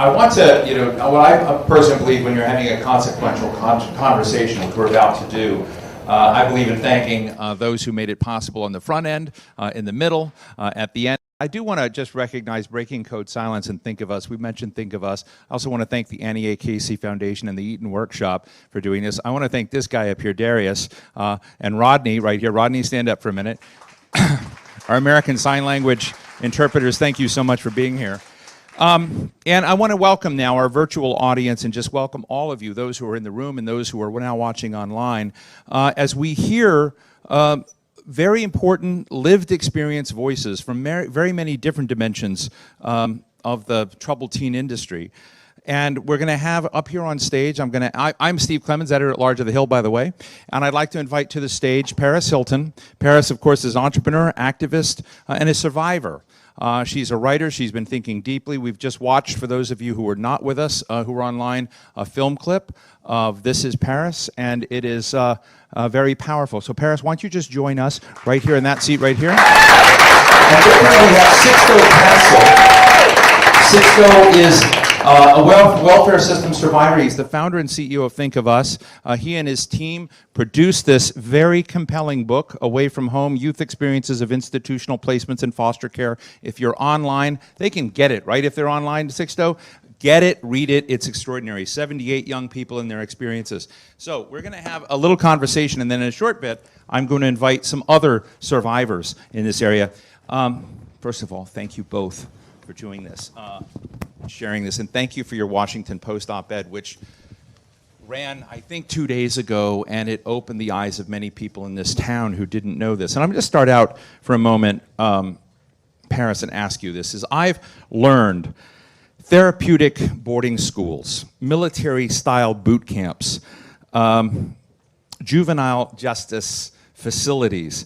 I want to, what I personally believe when you're having a consequential conversation, which we're about to do, I believe in thanking those who made it possible on the front end, in the middle, at the end. I do want to just recognize Breaking Code Silence and Think of Us. We mentioned Think of Us. I also want to thank the Annie A. Casey Foundation and the Eaton Workshop for doing this. I want to thank this guy up here, Darius, and Rodney right here. Rodney, stand up for a minute. Our American Sign Language interpreters, thank you so much for being here. And I want to welcome now our virtual audience and just welcome all of you, those who are in the room and those who are now watching online, as we hear very important lived experience voices from very many different dimensions of the troubled teen industry. And we're going to have up here on stage, I'm Steve Clemons, editor-at-large of The Hill, by the way, and I'd like to invite to the stage Paris Hilton. Paris, of course, is an entrepreneur, activist, and a survivor. She's a writer. She's been thinking deeply. We've just watched, for those of you who are not with us, who are online, a film clip of This is Paris, and it is very powerful. So Paris, why don't you just join us right here in that seat right here? And then we have Sixto Castle. Sixto is a welfare system survivor. He's the founder and CEO of Think of Us. He and his team produced this very compelling book, Away from Home, Youth Experiences of Institutional Placements in Foster Care. If you're online, they can get it, right? If they're online, Sixto, get it, read it, it's extraordinary. 78 young people and their experiences. So we're gonna have a little conversation, and then in a short bit, I'm gonna invite some other survivors in this area. First of all, thank you both for doing this. Sharing this, and thank you for your Washington Post op-ed, which ran, I think, 2 days ago, and it opened the eyes of many people in this town who didn't know this. And I'm going to start out for a moment, Paris, and ask you this. I've learned therapeutic boarding schools, military-style boot camps, juvenile justice facilities,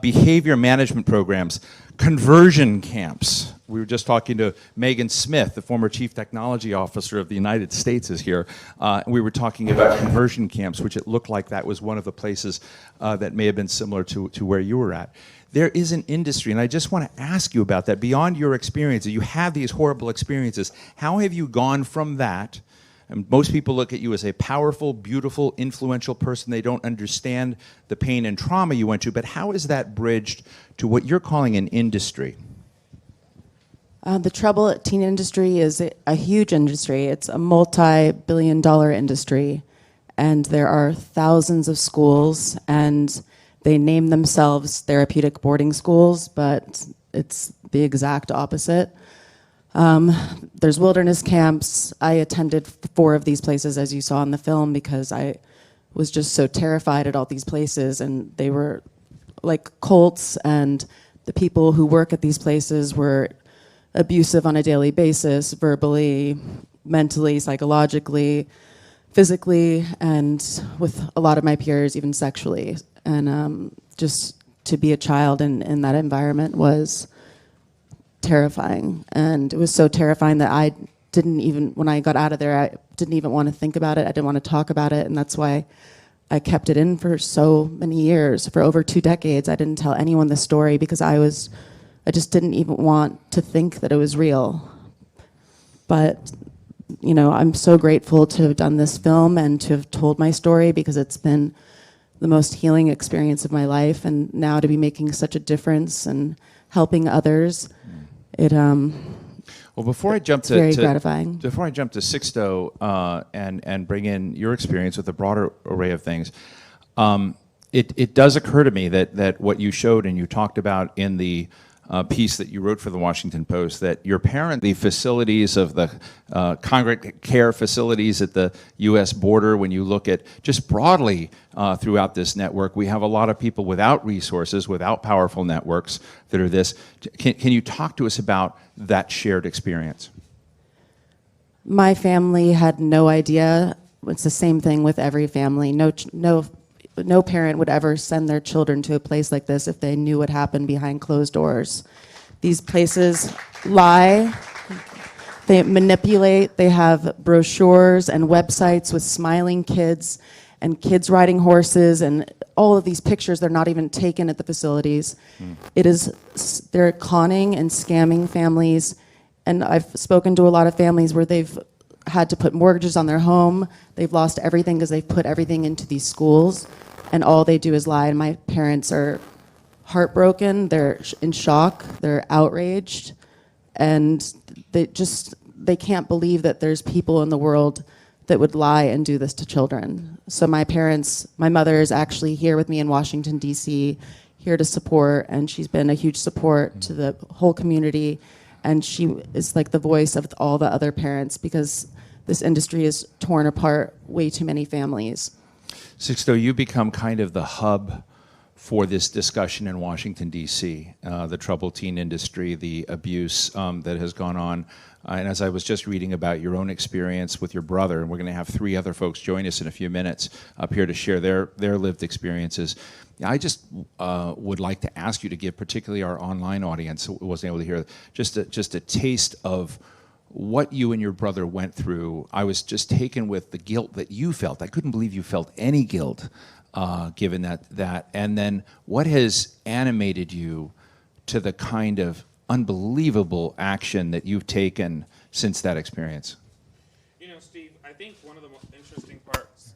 behavior management programs, conversion camps. We were just talking to Megan Smith, the former chief technology officer of the United States is here. And we were talking about conversion camps, which it looked like that was one of the places that may have been similar to where you were at. There is an industry, and I just want to ask you about that. Beyond your experience, you have these horrible experiences. How have you gone from that? And most people look at you as a powerful, beautiful, influential person. They don't understand the pain and trauma you went to, but how is that bridged to what you're calling an industry? The troubled teen industry is a huge industry. It's a multi-billion-dollar industry, and there are thousands of schools, and they name themselves therapeutic boarding schools, but it's the exact opposite. There's wilderness camps. I attended 4 of these places, as you saw in the film, because I was just so terrified at all these places, and they were like cults, and the people who work at these places were abusive on a daily basis, verbally, mentally, psychologically, physically, and with a lot of my peers, even sexually. And just to be a child in that environment was terrifying. And it was so terrifying that I didn't even, when I got out of there, I didn't even want to think about it. I didn't want to talk about it. And that's why I kept it in for so many years. For over 2 decades, I didn't tell anyone the story because I just didn't even want to think that it was real. But, I'm so grateful to have done this film and to have told my story, because it's been the most healing experience of my life. And now to be making such a difference and helping others, well, before I jump very gratifying. Before I jump to Sixto and bring in your experience with a broader array of things, it does occur to me that what you showed and you talked about in the piece that you wrote for the Washington Post, that your parent, the facilities of the congregate care facilities at the U.S. border, when you look at just broadly throughout this network, we have a lot of people without resources, without powerful networks that are this. Can you talk to us about that shared experience? My family had no idea. It's the same thing with every family. No parent would ever send their children to a place like this if they knew what happened behind closed doors. These places lie, they manipulate, they have brochures and websites with smiling kids and kids riding horses and all of these pictures. They're not even taken at the facilities. They're conning and scamming families And I've spoken to a lot of families where they've had to put mortgages on their home. They've lost everything because they've put everything into these schools, and all they do is lie. And my parents are heartbroken. They're in shock. They're outraged, and they can't believe that there's people in the world that would lie and do this to children. So my mother is actually here with me in Washington, D.C., here to support, and she's been a huge support to the whole community. And she is like the voice of all the other parents, because this industry is torn apart way too many families. Sixto, you become kind of the hub for this discussion in Washington, D.C., the troubled teen industry, the abuse that has gone on. And as I was just reading about your own experience with your brother, and we're going to have 3 other folks join us in a few minutes up here to share their lived experiences. I just would like to ask you to give, particularly our online audience who wasn't able to hear, just a taste of what you and your brother went through. I was just taken with the guilt that you felt. I couldn't believe you felt any guilt given that. And then what has animated you to the kind of unbelievable action that you've taken since that experience? You know, Steve, I think one of the most interesting parts,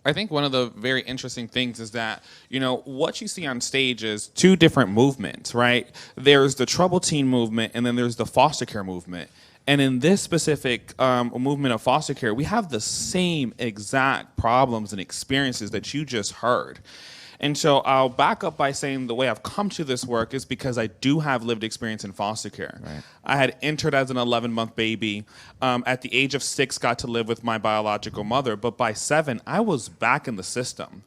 I think one of the very interesting things is that, you know, what you see on stage is 2 different movements, right? There's the troubled teen movement, and then there's the foster care movement. And in this specific movement of foster care, we have the same exact problems and experiences that you just heard. And so I'll back up by saying the way I've come to this work is because I do have lived experience in foster care. Right. I had entered as an 11-month baby. At the age of 6, got to live with my biological mother. But by 7, I was back in the system.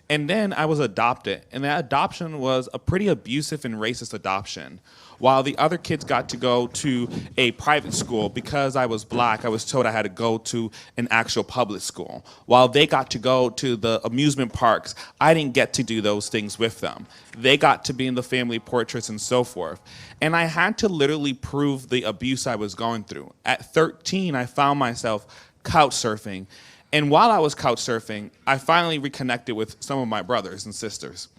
And then I was adopted. And that adoption was a pretty abusive and racist adoption. While the other kids got to go to a private school, because I was black, I was told I had to go to an actual public school. While they got to go to the amusement parks, I didn't get to do those things with them. They got to be in the family portraits and so forth. And I had to literally prove the abuse I was going through. At 13, I found myself couch surfing. And while I was couch surfing, I finally reconnected with some of my brothers and sisters.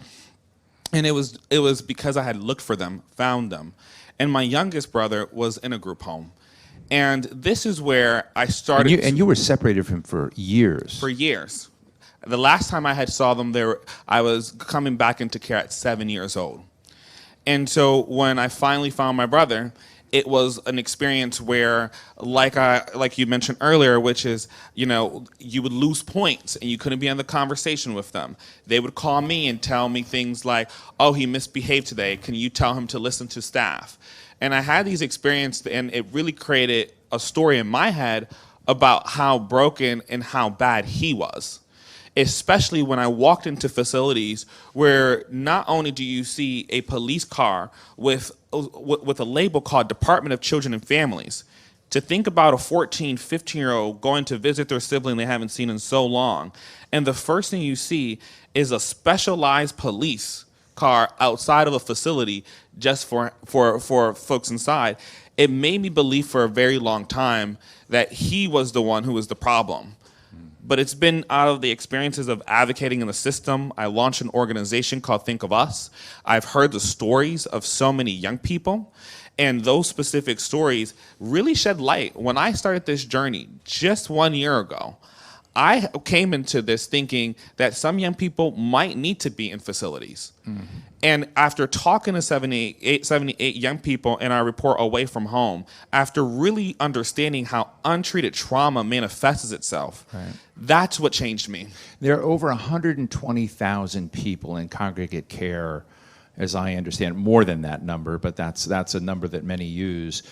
And it was because I had looked for them, found them. And my youngest brother was in a group home. And this is where I started. And you were separated from him for years. For years. The last time I had saw them, I was coming back into care at 7 years old. And so when I finally found my brother, it was an experience where, like you mentioned earlier, which is, you know, you would lose points and you couldn't be in the conversation with them. They would call me and tell me things like, oh, he misbehaved today. Can you tell him to listen to staff? And I had these experiences, and it really created a story in my head about how broken and how bad he was. Especially when I walked into facilities where not only do you see a police car with a label called Department of Children and Families, to think about a 14, 15-year-old going to visit their sibling they haven't seen in so long, and the first thing you see is a specialized police car outside of a facility just for folks inside, it made me believe for a very long time that he was the one who was the problem. But it's been out of the experiences of advocating in the system. I launched an organization called Think of Us. I've heard the stories of so many young people, and those specific stories really shed light. When I started this journey just 1 year ago, I came into this thinking that some young people might need to be in facilities. Mm-hmm. And after talking to 78 young people in our report Away from Home, after really understanding how untreated trauma manifests itself, right, that's what changed me. There are over 120,000 people in congregate care, as I understand, more than that number, but that's a number that many use.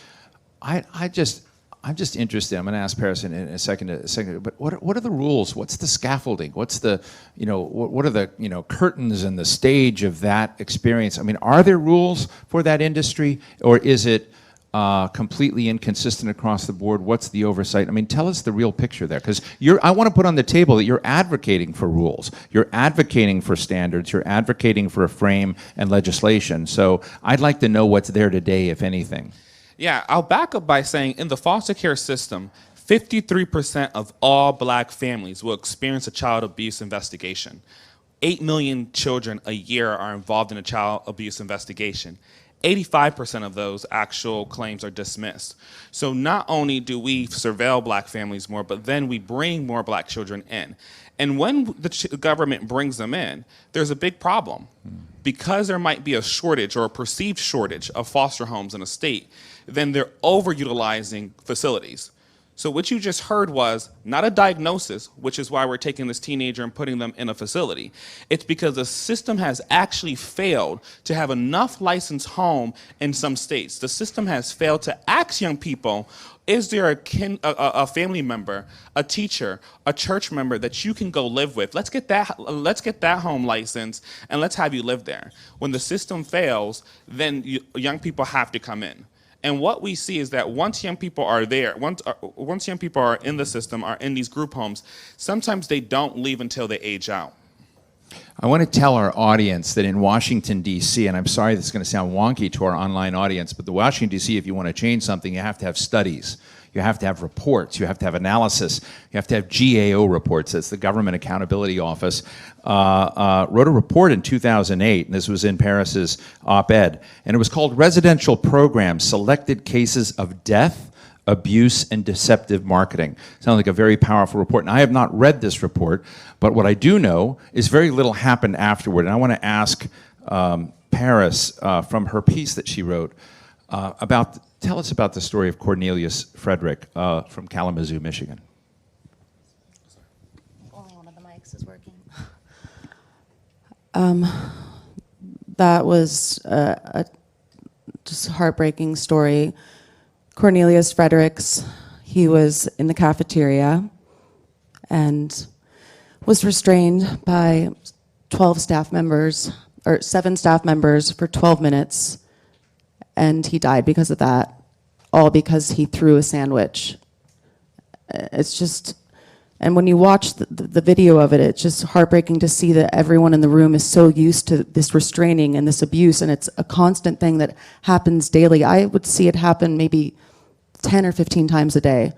I'm just interested. I'm going to ask Paris in a second. But what are the rules? What's the scaffolding? What's the, what are the, curtains and the stage of that experience? I mean, are there rules for that industry, or is it completely inconsistent across the board? What's the oversight? I mean, tell us the real picture there, because I want to put on the table that you're advocating for rules, you're advocating for standards, you're advocating for a frame and legislation. So I'd like to know what's there today, if anything. Yeah, I'll back up by saying in the foster care system, 53% of all black families will experience a child abuse investigation. 8 million children a year are involved in a child abuse investigation. 85% of those actual claims are dismissed. So not only do we surveil black families more, but then we bring more black children in. And when the government brings them in, there's a big problem. Because there might be a shortage or a perceived shortage of foster homes in a state, then they're overutilizing facilities. So what you just heard was not a diagnosis, which is why we're taking this teenager and putting them in a facility. It's because the system has actually failed to have enough licensed home in some states. The system has failed to ask young people, is there a family member, a teacher, a church member that you can go live with? Let's get that home license and let's have you live there. When the system fails, then young people have to come in. And what we see is that once young people are there, once young people are in the system, are in these group homes, sometimes they don't leave until they age out. I want to tell our audience that in Washington, D.C., and I'm sorry this is going to sound wonky to our online audience, but the Washington, D.C., if you want to change something, you have to have studies. You have to have reports. You have to have analysis. You have to have GAO reports. That's the Government Accountability Office. Wrote a report in 2008, and this was in Paris's op-ed, and it was called Residential Programs, Selected Cases of Death, Abuse, and Deceptive Marketing. Sounds like a very powerful report. And I have not read this report, but what I do know is very little happened afterward. And I want to ask Paris, from her piece that she wrote, tell us about the story of Cornelius Frederick from Kalamazoo, Michigan. Only one of the mics is working. That was a just heartbreaking story. Cornelius Fredericks, he was in the cafeteria and was restrained by 12 staff members, or 7 staff members for 12 minutes, and he died because of that, all because he threw a sandwich. It's just, and when you watch the video of it, it's just heartbreaking to see that everyone in the room is so used to this restraining and this abuse, and it's a constant thing that happens daily. I would see it happen maybe 10 or 15 times a day,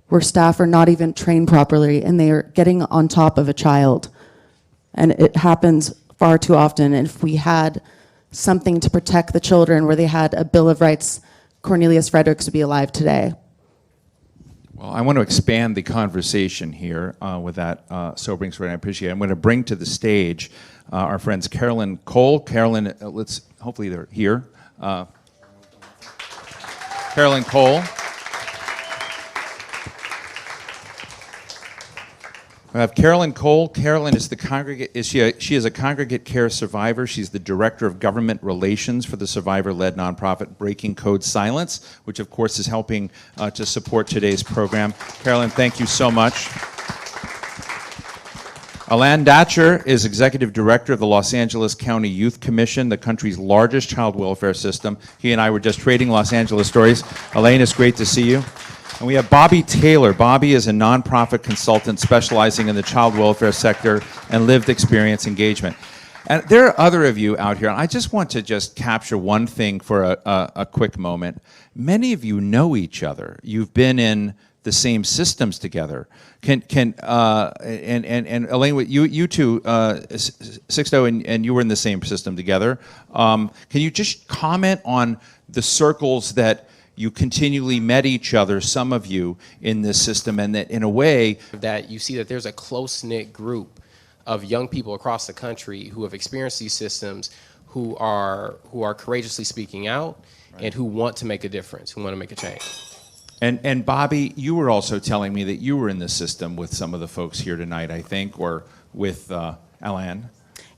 where staff are not even trained properly and they are getting on top of a child. And it happens far too often. And if we had something to protect the children, where they had a Bill of Rights, Cornelius Fredericks would be alive today. Well, I want to expand the conversation here with that sobering story, and I appreciate it. I'm going to bring to the stage our friends Carolyn Cole. Carolyn, hopefully they're here. Carolyn Cole. I have Carolyn Cole. Carolyn is the Congregate. She is a Congregate care survivor. She's the director of government relations for the survivor-led nonprofit Breaking Code Silence, which of course is helping to support today's program. Carolyn, thank you so much. Alan Datcher is executive director of the Los Angeles County Youth Commission, the country's largest child welfare system. He and I were just trading Los Angeles stories. Elaine, it's great to see you. And we have Bobby Taylor. Bobby is a nonprofit consultant specializing in the child welfare sector and lived experience engagement. And there are other of you out here, and I just want to capture one thing for a quick moment. Many of you know each other. You've been in the same systems together. And Elaine, you two, Sixto, and you were in the same system together. Can you just comment on the circles that you continually met each other, some of you, in this system, and that in a way that you see that there's a close-knit group of young people across the country who have experienced these systems, who are courageously speaking out, right, and who want to make a difference, who want to make a change. And Bobby, you were also telling me that you were in the system with some of the folks here tonight, I think, or with Alan.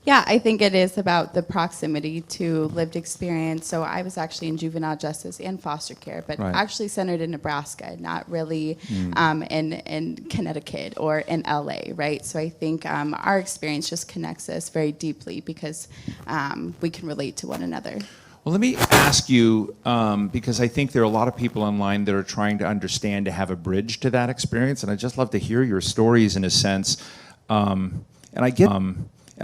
Yeah, I think it is about the proximity to lived experience. So I was actually in juvenile justice and foster care, but right, actually centered in Nebraska, not really in Connecticut or in LA, right? So I think our experience just connects us very deeply because we can relate to one another. Well, let me ask you, because I think there are a lot of people online that are trying to understand, to have a bridge to that experience, and I'd just love to hear your stories in a sense. And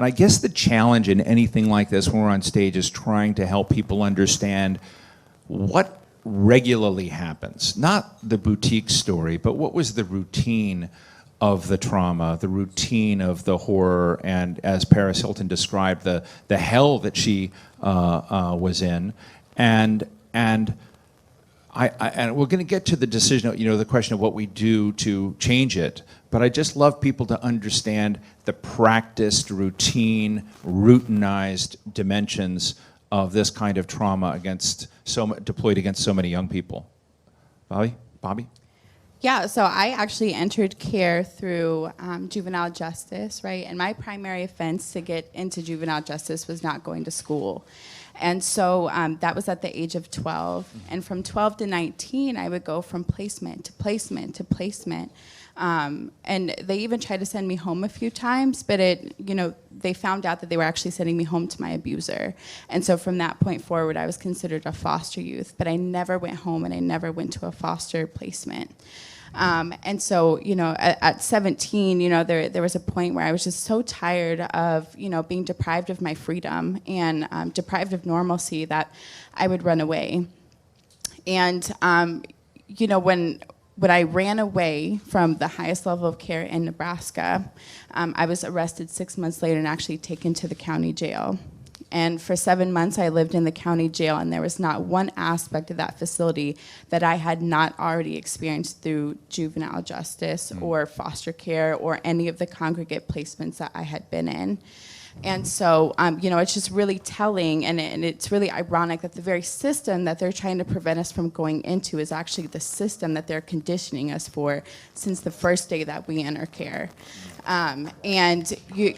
I guess the challenge in anything like this when we're on stage is trying to help people understand what regularly happens. Not the boutique story, but what was the routine of the trauma, the routine of the horror, and as Paris Hilton described, the hell that she was in. and and we're going to get to the decision, the question of what we do to change it. But I just love people to understand the practiced, routine, routinized dimensions of this kind of trauma deployed against so many young people. Bobby? Yeah, so I actually entered care through juvenile justice, right? And my primary offense to get into juvenile justice was not going to school. And so that was at the age of 12. And from 12 to 19, I would go from placement to placement to placement. And they even tried to send me home a few times, but they found out that they were actually sending me home to my abuser. And so from that point forward, I was considered a foster youth, but I never went home and I never went to a foster placement. And so, at 17, there was a point where I was just so tired of, being deprived of my freedom and deprived of normalcy that I would run away. And, when I ran away from the highest level of care in Nebraska, I was arrested 6 months later and actually taken to the county jail. And for 7 months, I lived in the county jail, and there was not one aspect of that facility that I had not already experienced through juvenile justice or foster care or any of the congregate placements that I had been in. And so, it's just really telling, and it's really ironic that the very system that they're trying to prevent us from going into is actually the system that they're conditioning us for since the first day that we enter care. Thank you.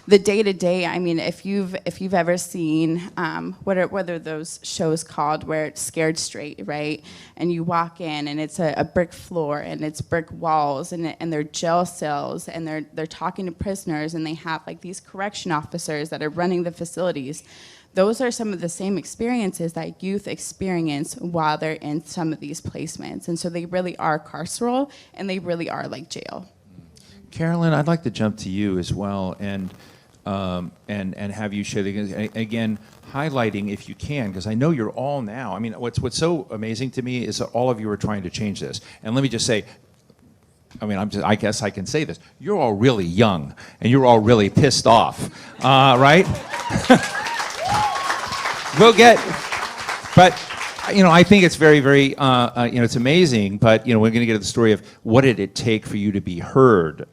The day-to-day, if you've ever seen what are those shows called where it's Scared Straight, right? And you walk in and it's a brick floor and it's brick walls and they're jail cells and they're talking to prisoners and they have like these correction officers that are running the facilities. Those are some of the same experiences that youth experience while they're in some of these placements. And so they really are carceral and they really are like jail. Carolyn, I'd like to jump to you as well and have you share again, highlighting if you can, because I know you're all now. What's so amazing to me is that all of you are trying to change this. And let me just say, I guess I can say this. You're all really young, and you're all really pissed off, right? But I think it's very, very, it's amazing, but, we're going to get to the story of what did it take for you to be heard.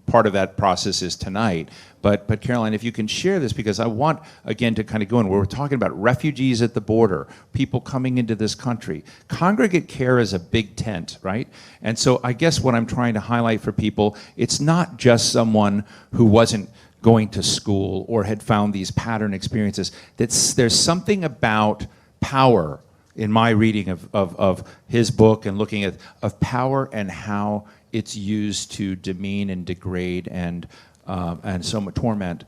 Part of that process is tonight. But Caroline, if you can share this, because I want, again, to kind of go in where we're talking about refugees at the border, people coming into this country. Congregate care is a big tent, right? And so I guess what I'm trying to highlight for people, it's not just someone who wasn't going to school or had found these pattern experiences. There's something about power in my reading of his book and looking at of power and how it's used to demean and degrade and so much torment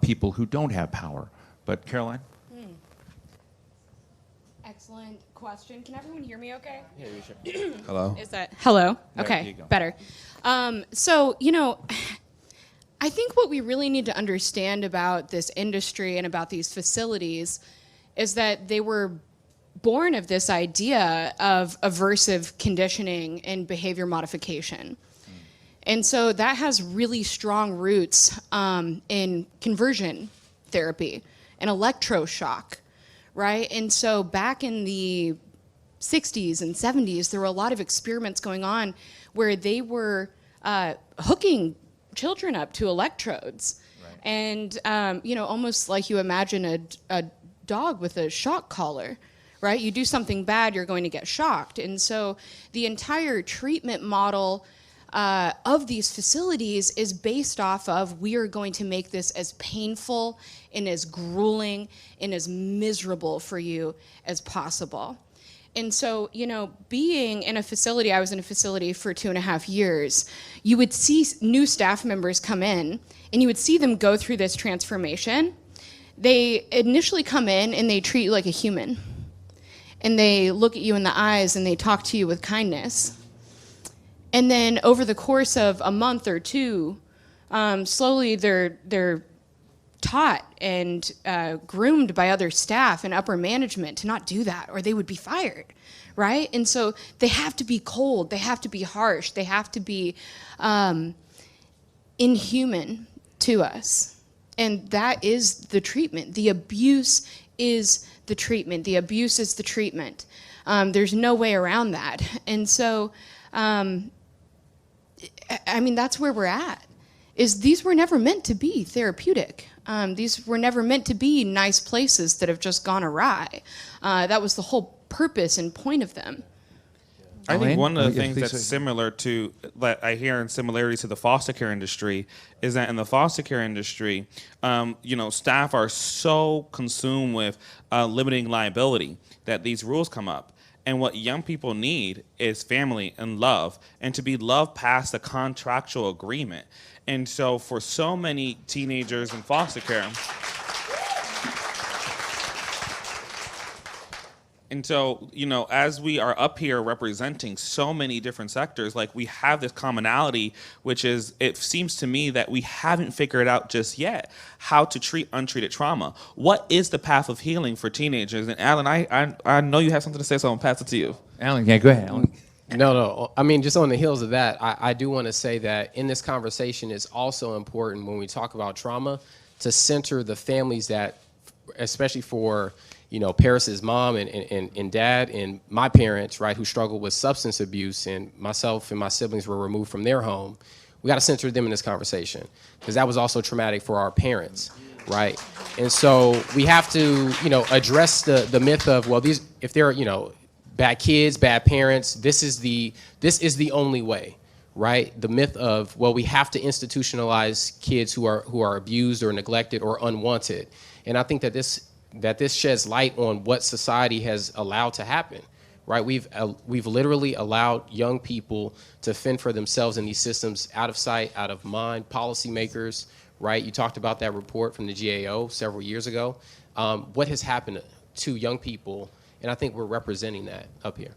people who don't have power. But Caroline? Excellent question. Can everyone hear me okay? Yeah, you should. Hello? Is that hello? There Okay, you go. better. I think what we really need to understand about this industry and about these facilities is that they were born of this idea of aversive conditioning and behavior modification. And so that has really strong roots in conversion therapy and electroshock, right? And so back in the 60s and 70s, there were a lot of experiments going on where they were hooking children up to electrodes. Right. And, almost like you imagine a dog with a shock collar, right? You do something bad, you're going to get shocked. And so the entire treatment model of these facilities is based off of we are going to make this as painful and as grueling and as miserable for you as possible. And so, being in a facility, I was in a facility for 2.5 years, you would see new staff members come in and you would see them go through this transformation. They initially come in and they treat you like a human. And they look at you in the eyes and they talk to you with kindness. And then over the course of a month or two, slowly they're taught and groomed by other staff and upper management to not do that, or they would be fired, right? And so they have to be cold, they have to be harsh, they have to be inhuman to us. And that is the treatment. The abuse is the treatment. The abuse is the treatment. There's no way around that. And so, I mean, that's where we're at, is these were never meant to be therapeutic. These were never meant to be nice places that have just gone awry. That was the whole purpose and point of them. I think Elaine? one of the Yeah, things please that's say. similar to, that I hear in similarities to the foster care industry, is that in the foster care industry, staff are so consumed with limiting liability that these rules come up. And what young people need is family and love, and to be loved past the contractual agreement. And so for so many teenagers in foster care, and so, as we are up here representing so many different sectors, like, we have this commonality, which is, it seems to me that we haven't figured out just yet how to treat untreated trauma. What is the path of healing for teenagers? And Alan, I know you have something to say, so I'm going to pass it to you. Alan, yeah, go ahead, Alan. No. I mean, just on the heels of that, I do want to say that in this conversation, it's also important when we talk about trauma to center the families that, especially for Paris's mom and dad and my parents, right, who struggled with substance abuse, and myself and my siblings were removed from their home. We got to center them in this conversation, because that was also traumatic for our parents, right? And so we have to, address the myth of, well, if they're, bad kids, bad parents, this is the only way, right? The myth of, well, we have to institutionalize kids who are abused or neglected or unwanted. And I think that this sheds light on what society has allowed to happen, right? We've literally allowed young people to fend for themselves in these systems, out of sight, out of mind. Policymakers, right? You talked about that report from the GAO several years ago. What has happened to young people? And I think we're representing that up here.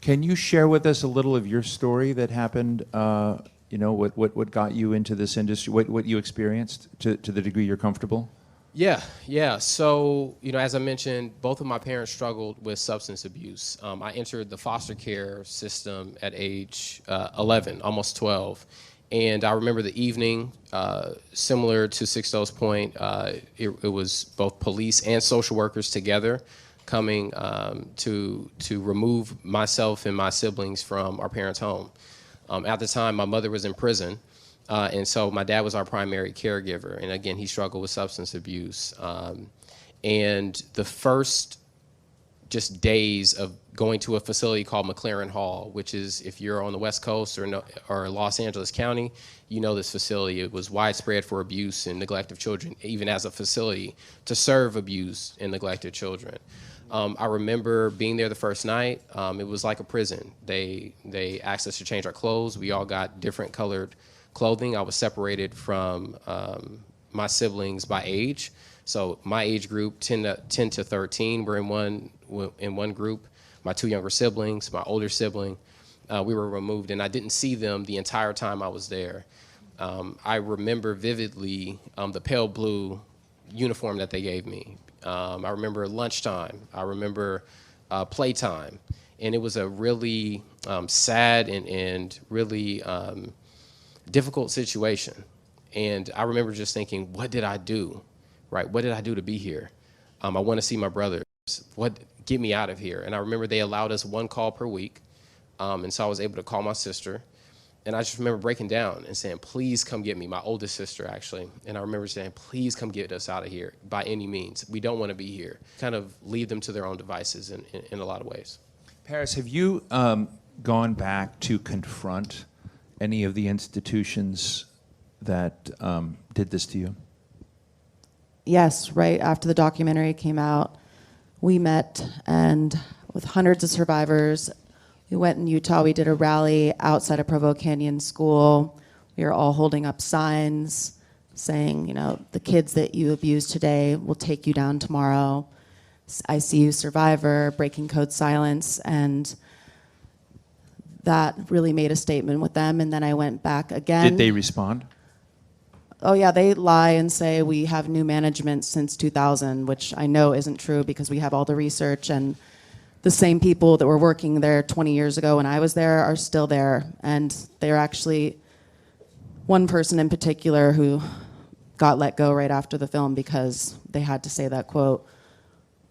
Can you share with us a little of your story that happened, what got you into this industry, what you experienced to the degree you're comfortable? Yeah. So, as I mentioned, both of my parents struggled with substance abuse. I entered the foster care system at age 11, almost 12. And I remember the evening, similar to Sixto's point, it was both police and social workers together coming to remove myself and my siblings from our parents' home. At the time, my mother was in prison. And so my dad was our primary caregiver. And again, he struggled with substance abuse. And the first just days of going to a facility called McLaren Hall, which is, if you're on the West Coast or Los Angeles County, this facility. It was widespread for abuse and neglect of children, even as a facility to serve abused and neglected children. I remember being there the first night. It was like a prison. They asked us to change our clothes. We all got different colored clothing. I was separated from my siblings by age. So my age group, 10 to 13, were in one group. My two younger siblings, my older sibling, we were removed, and I didn't see them the entire time I was there. I remember vividly the pale blue uniform that they gave me. I remember lunchtime. I remember playtime. And it was a really sad and really difficult situation. And I remember just thinking, what did I do? Right? What did I do to be here? I want to see my brothers. Get me out of here. And I remember they allowed us one call per week. And so I was able to call my sister. And I just remember breaking down and saying, please come get me, my oldest sister, actually. And I remember saying, please come get us out of here by any means. We don't want to be here. Kind of leave them to their own devices in a lot of ways. Paris, have you gone back to confront any of the institutions that did this to you? Yes, right after the documentary came out, we met, and with hundreds of survivors, we went in Utah. We did a rally outside of Provo Canyon School. We were all holding up signs saying, the kids that you abuse today will take you down tomorrow. I see you, survivor, breaking code silence. And that really made a statement with them. And then I went back again. Did they respond? Oh yeah, they lie and say we have new management since 2000, which I know isn't true because we have all the research, and the same people that were working there 20 years ago when I was there are still there. And they're actually one person in particular who got let go right after the film because they had to say that quote.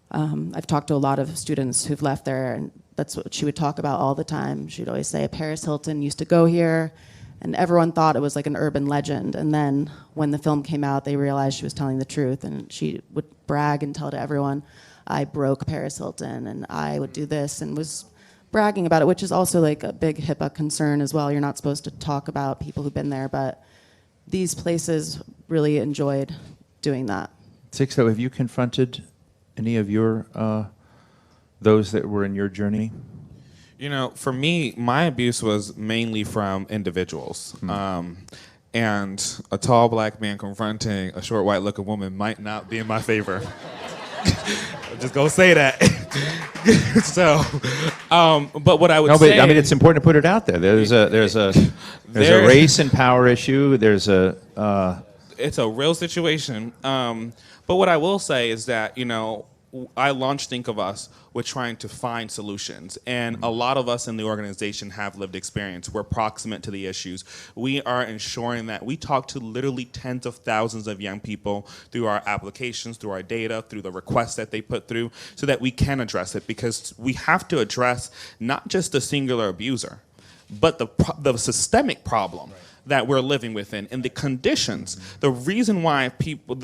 I've talked to a lot of students who've left there, and that's what she would talk about all the time. She'd always say, Paris Hilton used to go here, and everyone thought it was like an urban legend. And then when the film came out, they realized she was telling the truth, and she would brag and tell to everyone, I broke Paris Hilton, and I would do this, and was bragging about it, which is also like a big HIPAA concern as well. You're not supposed to talk about people who've been there, but these places really enjoyed doing that. Sixto, have you confronted any of your those that were in your journey? You know, for me, my abuse was mainly from individuals. And a tall black man confronting a short white looking woman might not be in my favor. I'm just gonna say that. So, but what I would say, I mean, it's important to put it out there. There's a race and power issue. It's a real situation. But what I will say is that, you know, I launched Think of Us with trying to find solutions. And a lot of us in the organization have lived experience. We're proximate to the issues. We are ensuring that we talk to literally tens of thousands of young people through our applications, through our data, through the requests that they put through, so that we can address it. Because we have to address not just the singular abuser, but the systemic problem. Right. That we're living within, and the conditions. The reason why people,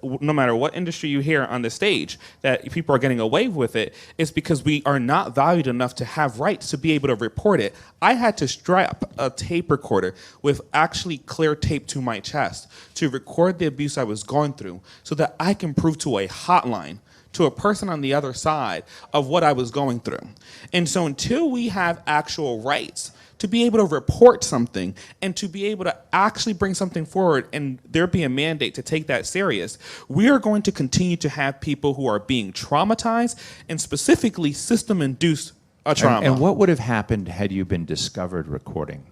no matter what industry you hear on the stage, that people are getting away with it is because we are not valued enough to have rights to be able to report it. I had to strap a tape recorder with actually clear tape to my chest to record the abuse I was going through so that I can prove to a hotline, to a person on the other side of what I was going through. And so until we have actual rights to be able to report something and to be able to actually bring something forward and there be a mandate to take that serious, we are going to continue to have people who are being traumatized and specifically system-induced trauma. And what would have happened had you been discovered recording?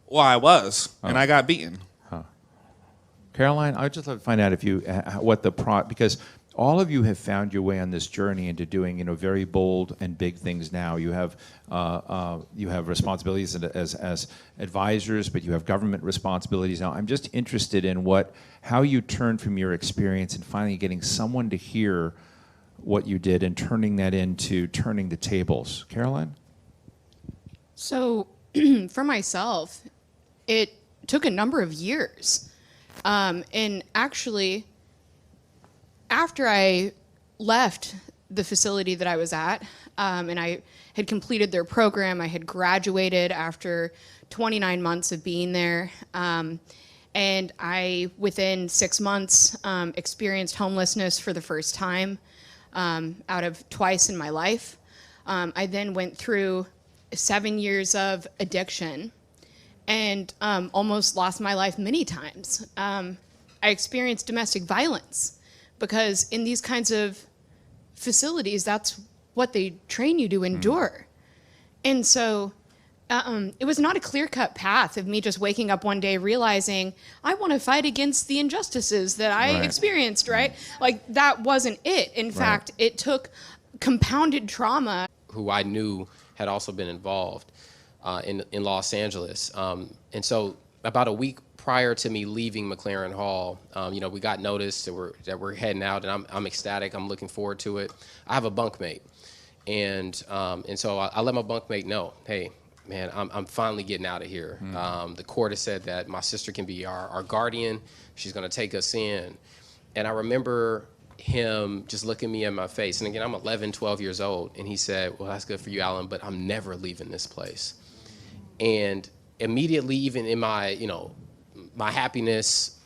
Well, I was, and I got beaten. Caroline, I'd just love to find out if you, because all of you have found your way on this journey into doing, you know, very bold and big things now. You have responsibilities as advisors, but you have government responsibilities now. I'm just interested in how you turned from your experience and finally getting someone to hear what you did and turning that into turning the tables. Caroline? So for myself, it took a number of years. And actually, after I left the facility that I was at, and I had completed their program, I had graduated after 29 months of being there, and I, within 6 months, experienced homelessness for the first time out of twice in my life. I then went through 7 years of addiction and almost lost my life many times. I experienced domestic violence, because in these kinds of facilities, that's what they train you to endure. And so it was not a clear-cut path of me just waking up one day realizing, I want to fight against the injustices that I experienced, right? Like, that wasn't it. In fact, it took compounded trauma. Who I knew had also been involved in Los Angeles. And so about a week prior to me leaving McLaren Hall, you know, we got notice that we're heading out, and I'm ecstatic. I'm looking forward to it. I have a bunkmate, and so I let my bunkmate know, hey, man, I'm finally getting out of here. The court has said that my sister can be our guardian. She's going to take us in. And I remember him just looking me in my face. And again, I'm 11, 12 years old. And he said, well, that's good for you, Alan, but I'm never leaving this place. And immediately, even in my, you know, my happiness,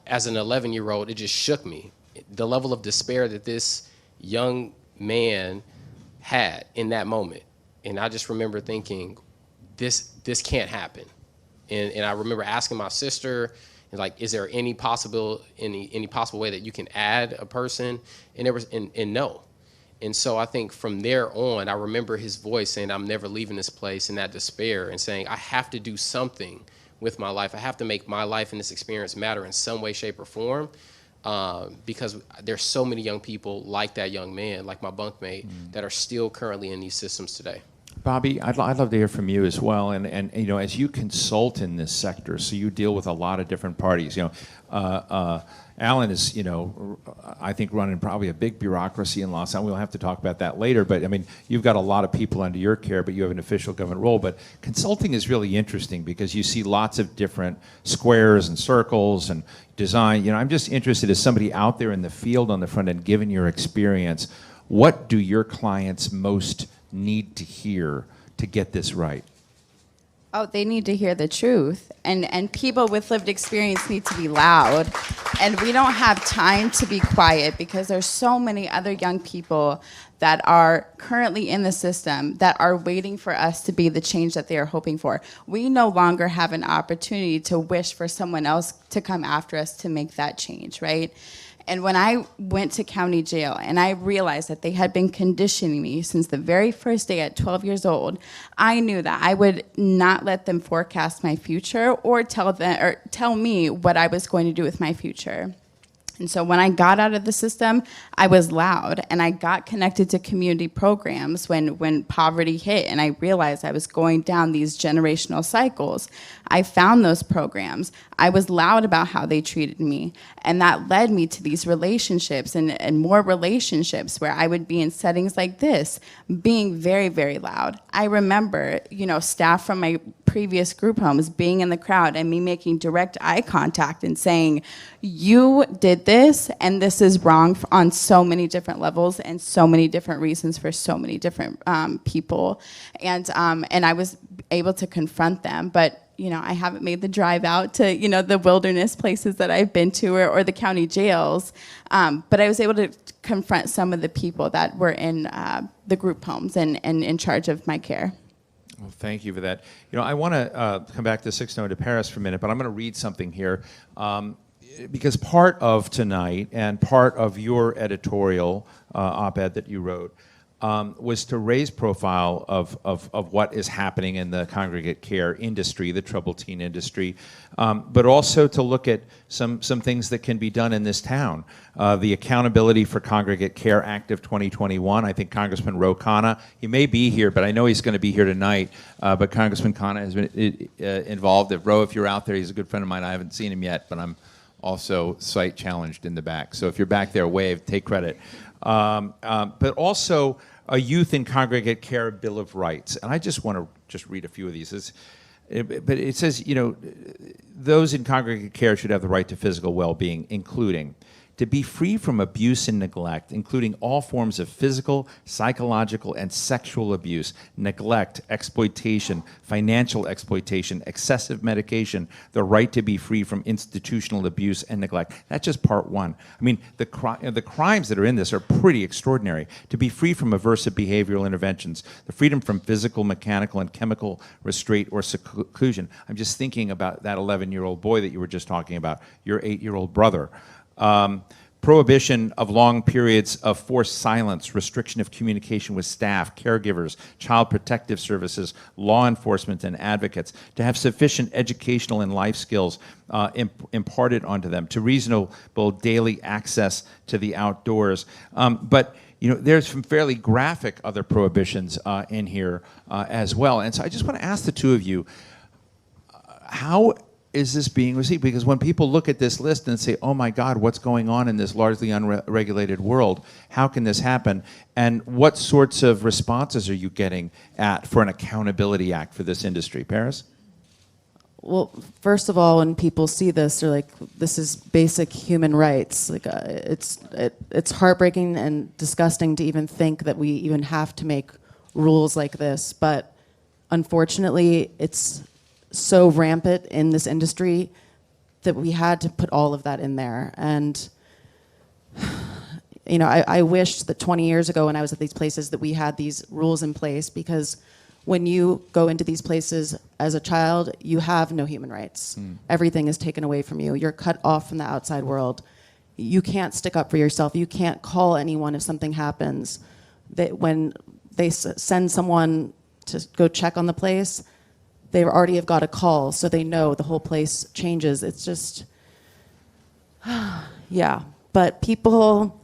as an 11-year-old, it just shook me. The level of despair that this young man had in that moment. And I just remember thinking, this can't happen. And I remember asking my sister, like, is there any possible way that you can add a person? And there was, and no. And so I think from there on, I remember his voice saying, I'm never leaving this place, and that despair, and saying, I have to do something with my life. I have to make my life and this experience matter in some way, shape, or form, because there's so many young people like that young man, like my bunkmate, that are still currently in these systems today. Bobby, I'd love to hear from you as well. And you know, as you consult in this sector, so you deal with a lot of different parties. You know, Alan is, you know, I think running probably a big bureaucracy in Los Angeles. We'll have to talk about that later. But I mean, you've got a lot of people under your care, but you have an official government role. But consulting is really interesting because you see lots of different squares and circles and design. You know, I'm just interested as somebody out there in the field on the front end, given your experience, what do your clients most need to hear to get this right? Oh, they need to hear the truth. And people with lived experience need to be loud. And we don't have time to be quiet because there's so many other young people that are currently in the system that are waiting for us to be the change that they are hoping for. We no longer have an opportunity to wish for someone else to come after us to make that change, right? And when I went to county jail and I realized that they had been conditioning me since the very first day at 12 years old, I knew that I would not let them forecast my future or tell me what I was going to do with my future. And so when I got out of the system, I was loud, and I got connected to community programs when poverty hit, and I realized I was going down these generational cycles. I found those programs. I was loud about how they treated me, and that led me to these relationships and more relationships where I would be in settings like this, being very, very loud. I remember, you know, staff from my previous group homes being in the crowd and me making direct eye contact and saying, you did this, and this is wrong on so many different levels and so many different reasons for so many different people. And I was able to confront them, but you know, I haven't made the drive out to, you know, the wilderness places that I've been to or the county jails. But I was able to confront some of the people that were in the group homes and in charge of my care. Well, thank you for that. You know, I want to come back to 6 No to Paris for a minute, but I'm going to read something here. Because part of tonight and part of your editorial op-ed that you wrote was to raise profile of what is happening in the congregate care industry, the troubled teen industry, but also to look at some things that can be done in this town. The Accountability for Congregate Care Act of 2021, I think Congressman Ro Khanna, he may be here, but I know he's going to be here tonight, but Congressman Khanna has been involved. Ro, if you're out there, he's a good friend of mine. I haven't seen him yet, but I'm also sight challenged in the back. So if you're back there, wave, take credit. But also a Youth in Congregate Care Bill of Rights. And I just want to read a few of these. But it says, you know, those in congregate care should have the right to physical well-being, including to be free from abuse and neglect, including all forms of physical, psychological, and sexual abuse, neglect, exploitation, financial exploitation, excessive medication, the right to be free from institutional abuse and neglect. That's just part one. I mean, the crimes that are in this are pretty extraordinary. To be free from aversive behavioral interventions, the freedom from physical, mechanical, and chemical restraint or seclusion. I'm just thinking about that 11-year-old boy that you were just talking about, your 8-year-old brother. Prohibition of long periods of forced silence, restriction of communication with staff, caregivers, child protective services, law enforcement, and advocates, to have sufficient educational and life skills imparted onto them, to reasonable daily access to the outdoors. But you know, there's some fairly graphic other prohibitions in here as well. And so I just want to ask the two of you, how is this being received? Because when people look at this list and say, oh my God, what's going on in this largely unregulated world? How can this happen? And what sorts of responses are you getting for an accountability act for this industry? Paris? Well, first of all, when people see this, they're like, this is basic human rights. Like, it's heartbreaking and disgusting to even think that we even have to make rules like this. But unfortunately, it's so rampant in this industry that we had to put all of that in there. And you know, I wished that 20 years ago when I was at these places that we had these rules in place, because when you go into these places as a child, you have no human rights. Everything is taken away from you. You're cut off from the outside world. You can't stick up for yourself. You can't call anyone if something happens. When they send someone to go check on the place, they already have got a call, so they know the whole place changes. It's just, yeah. But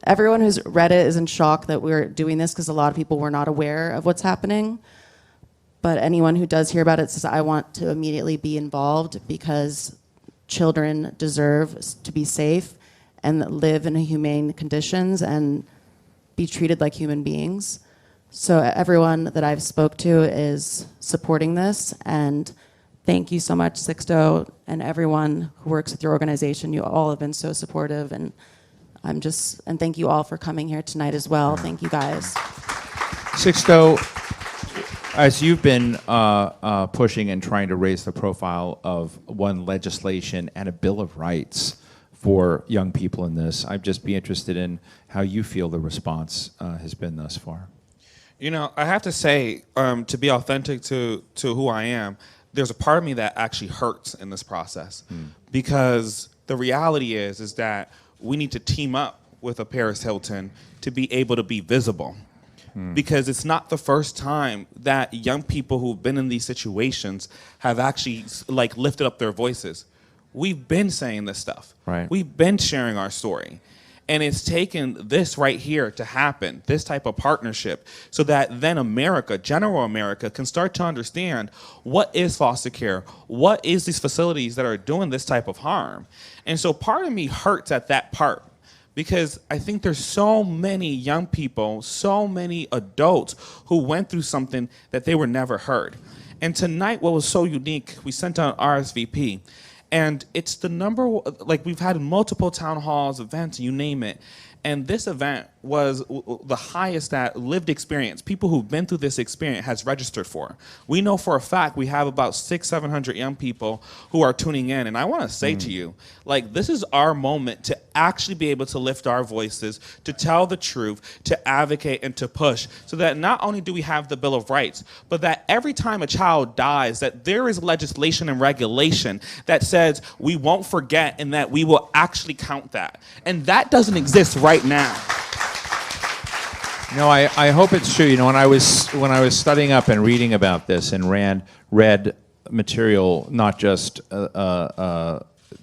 everyone who's read it is in shock that we're doing this, because a lot of people were not aware of what's happening. But anyone who does hear about it says, I want to immediately be involved because children deserve to be safe and live in humane conditions and be treated like human beings. So everyone that I've spoke to is supporting this, and thank you so much, Sixto, and everyone who works with your organization. You all have been so supportive, and and thank you all for coming here tonight as well. Thank you guys. Sixto, as you've been pushing and trying to raise the profile of one legislation and a Bill of Rights for young people in this, I'd just be interested in how you feel the response has been thus far. You know, I have to say, to be authentic to who I am, there's a part of me that actually hurts in this process, because the reality is that we need to team up with a Paris Hilton to be able to be visible. Because it's not the first time that young people who've been in these situations have actually lifted up their voices. We've been saying this stuff. Right. We've been sharing our story. And it's taken this right here to happen, this type of partnership, so that then America, general America, can start to understand what is foster care, what is these facilities that are doing this type of harm. And so part of me hurts at that part, because I think there's so many young people, so many adults who went through something that they were never heard. And tonight, what was so unique, we sent out RSVP. And it's the number, we've had multiple town halls, events, you name it. And this event was the highest that lived experience, people who've been through this experience, has registered for. We know for a fact we have about 600-700 young people who are tuning in. And I want to say to you, this is our moment to actually be able to lift our voices, to tell the truth, to advocate, and to push, so that not only do we have the Bill of Rights, but that every time a child dies, that there is legislation and regulation that says we won't forget and that we will actually count that. And that doesn't exist right now. No, I hope it's true. You know, when I was studying up and reading about this and read material, not just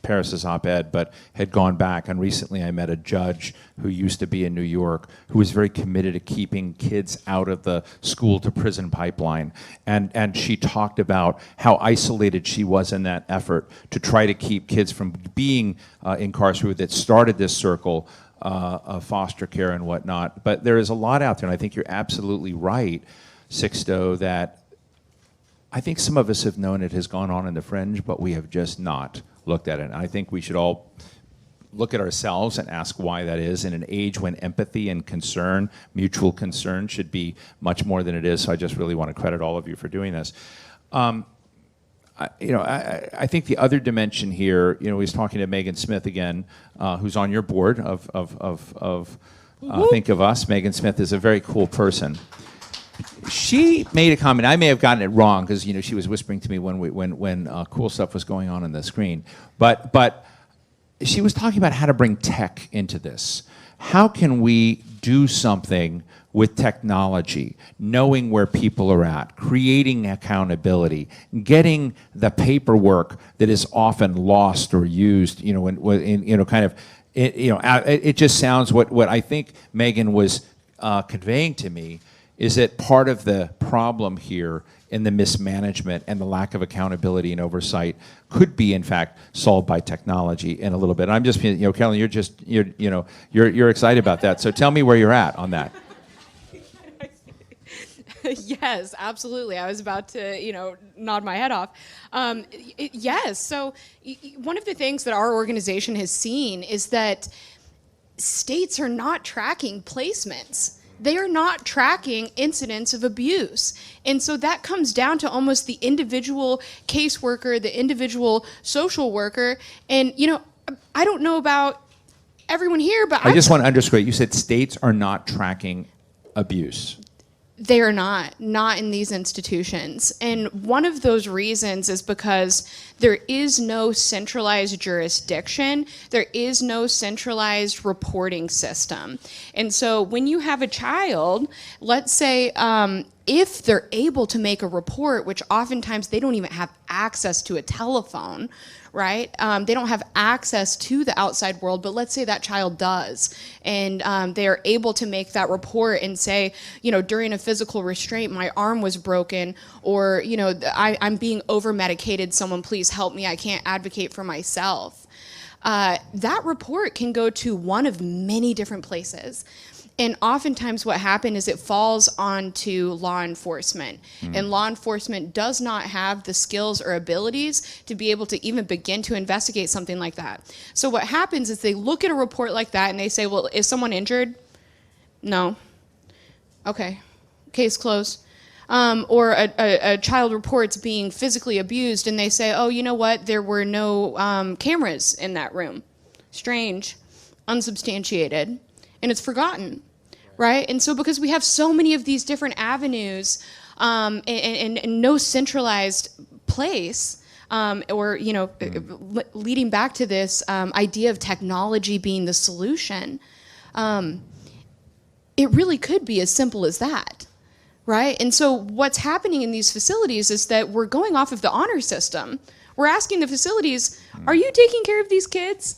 Paris's op-ed, but had gone back. And recently I met a judge who used to be in New York who was very committed to keeping kids out of the school-to-prison pipeline. And she talked about how isolated she was in that effort to try to keep kids from being incarcerated, that started this circle of foster care and whatnot. But there is a lot out there, and I think you're absolutely right, Sixto, that I think some of us have known it has gone on in the fringe, but we have just not looked at it. And I think we should all look at ourselves and ask why that is in an age when empathy and concern, mutual concern, should be much more than it is. So I just really want to credit all of you for doing this. I think the other dimension here, you know, he's talking to Megan Smith again, who's on your board of Think of Us. Megan Smith is a very cool person. She made a comment. I may have gotten it wrong because, you know, she was whispering to me when cool stuff was going on the screen. But she was talking about how to bring tech into this. How can we do something with technology, knowing where people are at, creating accountability, getting the paperwork that is often lost or used, you know, it just sounds what I think Megan was conveying to me is that part of the problem here in the mismanagement and the lack of accountability and oversight could be, in fact, solved by technology in a little bit. I'm just, you know, Carolyn, you're excited about that. So tell me where you're at on that. Yes, absolutely. I was about to, you know, nod my head off. Yes. So one of the things that our organization has seen is that states are not tracking placements. They are not tracking incidents of abuse. And so that comes down to almost the individual caseworker, the individual social worker. And, you know, I don't know about everyone here, but I just want to underscore, you said states are not tracking abuse. They are not in these institutions. And one of those reasons is because there is no centralized jurisdiction. There is no centralized reporting system. And so when you have a child, let's say if they're able to make a report, which oftentimes they don't even have access to a telephone, right? They don't have access to the outside world, but let's say that child does, and they are able to make that report and say, during a physical restraint, my arm was broken, or, I'm being over-medicated, someone please help me, I can't advocate for myself. That report can go to one of many different places. And oftentimes what happens is it falls onto law enforcement. And law enforcement does not have the skills or abilities to be able to even begin to investigate something like that. So what happens is they look at a report like that and they say, well, is someone injured? No. Okay. Case closed. Or a child reports being physically abused and they say, oh, you know what? There were no cameras in that room. Strange. Unsubstantiated. And it's forgotten. Right? And so because we have so many of these different avenues and no centralized place, leading back to this idea of technology being the solution, it really could be as simple as that. Right? And so what's happening in these facilities is that we're going off of the honor system. We're asking the facilities, are you taking care of these kids?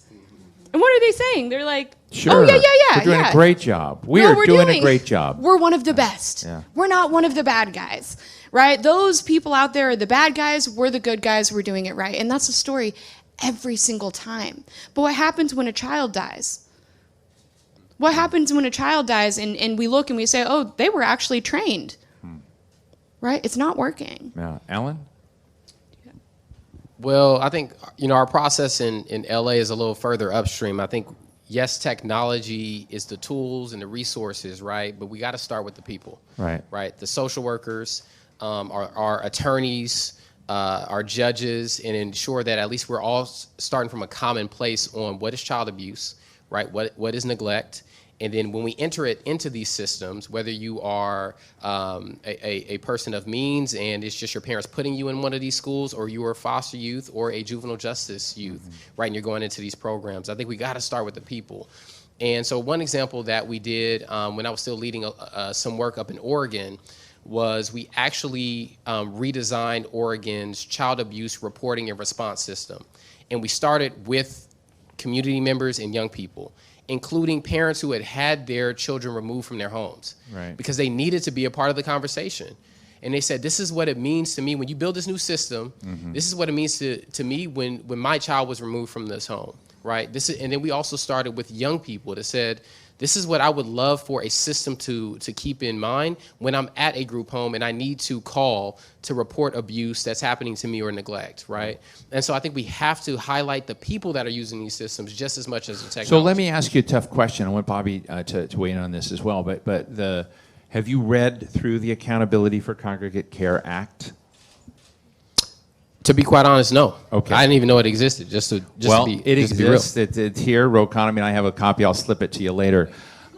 And what are they saying? They're like, sure. Oh, yeah. We're doing a great job. We're doing a great job. We're one of the best. Yeah. We're not one of the bad guys, right? Those people out there are the bad guys. We're the good guys. We're doing it right. And that's the story every single time. But what happens when a child dies? What happens when a child dies and we look and we say, oh, they were actually trained, right? It's not working. Yeah. Alan? Well, I think, our process in LA is a little further upstream. I think, yes, technology is the tools and the resources, right? But we got to start with the people. Right? The social workers, our attorneys, our judges, and ensure that at least we're all starting from a common place on what is child abuse, right? What is neglect? And then when we enter it into these systems, whether you are a person of means and it's just your parents putting you in one of these schools, or you are a foster youth or a juvenile justice youth, right, and you're going into these programs, I think we got to start with the people. And so one example that we did when I was still leading some work up in Oregon was we actually redesigned Oregon's child abuse reporting and response system. And we started with community members and young people, including parents who had their children removed from their homes, right, because they needed to be a part of the conversation. And they said, this is what it means to me when you build this new system. This is what it means to me when my child was removed from this home, right? And then we also started with young people that said, this is what I would love for a system to keep in mind when I'm at a group home and I need to call to report abuse that's happening to me or neglect, right? And so I think we have to highlight the people that are using these systems just as much as the technology. So let me ask you a tough question. I want Bobby to weigh in on this as well. But have you read through the Accountability for Congregate Care Act? To be quite honest, no. Okay. I didn't even know it existed. It exists. It's here. Rokon, I mean, I have a copy. I'll slip it to you later.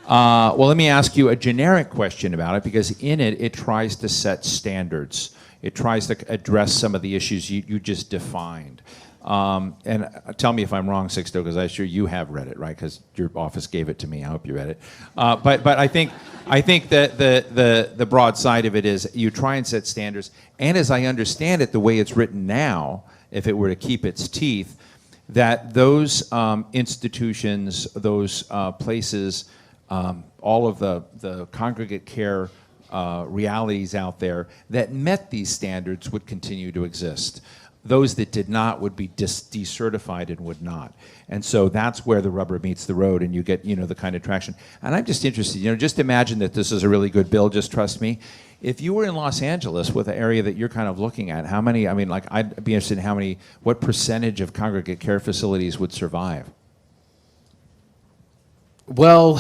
Well, let me ask you a generic question about it, because in it tries to set standards. It tries to address some of the issues you just defined. And tell me if I'm wrong, Sixto, because I'm sure you have read it, right? Because your office gave it to me. I hope you read it. But I think that the broad side of it is you try and set standards. And as I understand it, the way it's written now, if it were to keep its teeth, that those institutions, those places, all of the congregate care realities out there that met these standards would continue to exist. Those that did not would be decertified and would not. And so that's where the rubber meets the road and you get, the kind of traction. And I'm just interested, just imagine that this is a really good bill, just trust me. If you were in Los Angeles with the area that you're kind of looking at, how many, I'd be interested in what percentage of congregate care facilities would survive? Well,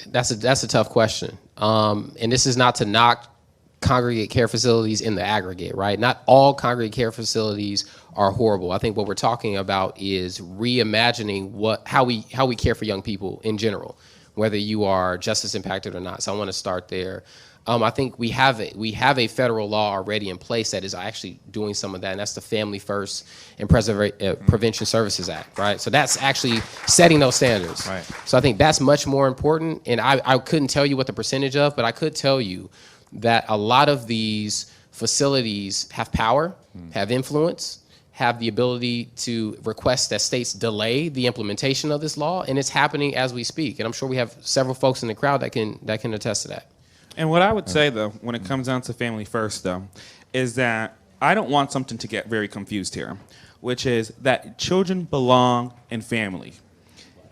that's a tough question. And this is not to knock congregate care facilities in the aggregate, right? Not all congregate care facilities are horrible. I think what we're talking about is reimagining how we care for young people in general, whether you are justice impacted or not. So I want to start there. I think we have a federal law already in place that is actually doing some of that, and that's the Family First and Prevention Services Act, right? So that's actually setting those standards. Right. So I think that's much more important, and I couldn't tell you what the percentage of, but I could tell you that a lot of these facilities have power, have influence, have the ability to request that states delay the implementation of this law, and it's happening as we speak. And I'm sure we have several folks in the crowd that can attest to that. And what I would say, though, when it comes down to family first, though, is that I don't want something to get very confused here, which is that children belong in family.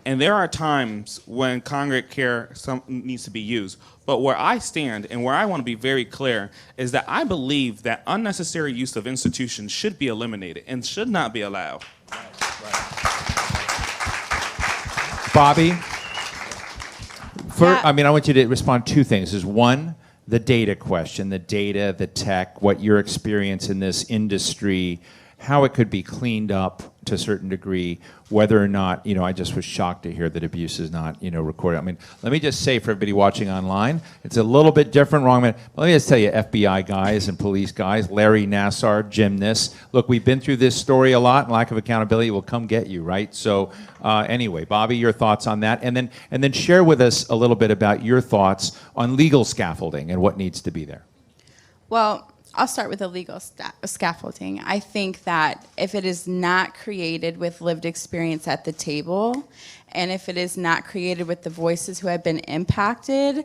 And there are times when congregate care needs to be used. But where I stand and where I want to be very clear is that I believe that unnecessary use of institutions should be eliminated and should not be allowed. Bobby, Yeah. I want you to respond to two things. Is one, the data question, the data, the tech, what your experience in this industry, how it could be cleaned up to a certain degree, whether or not, I just was shocked to hear that abuse is not, recorded. Let me just say for everybody watching online, it's a little bit different, wrong. But let me just tell you, FBI guys and police guys, Larry Nassar, Jim this, look, we've been through this story a lot, and lack of accountability will come get you, right? So anyway, Bobby, your thoughts on that, and then share with us a little bit about your thoughts on legal scaffolding and what needs to be there. Well, I'll start with the legal scaffolding. I think that if it is not created with lived experience at the table, and if it is not created with the voices who have been impacted,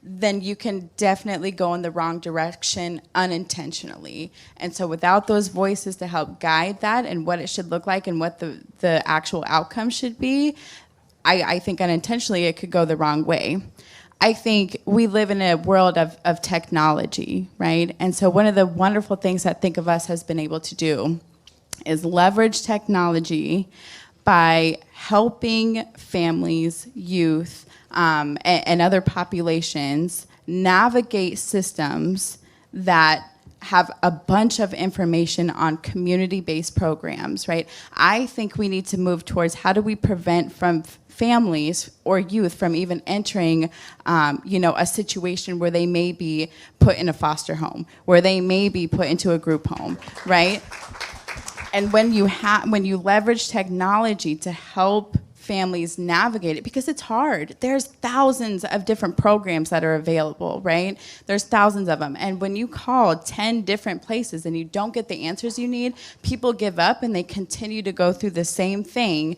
then you can definitely go in the wrong direction unintentionally. And so without those voices to help guide that and what it should look like and what the actual outcome should be, I think unintentionally it could go the wrong way. I think we live in a world of technology, right? And so one of the wonderful things that Think of Us has been able to do is leverage technology by helping families, youth, and other populations navigate systems that have a bunch of information on community-based programs, right? I think we need to move towards how do we prevent from families or youth from even entering, a situation where they may be put in a foster home, where they may be put into a group home, right? And when you leverage technology to help families navigate it, because it's hard. There's thousands of different programs that are available, right? There's thousands of them. And when you call 10 different places and you don't get the answers you need, people give up and they continue to go through the same thing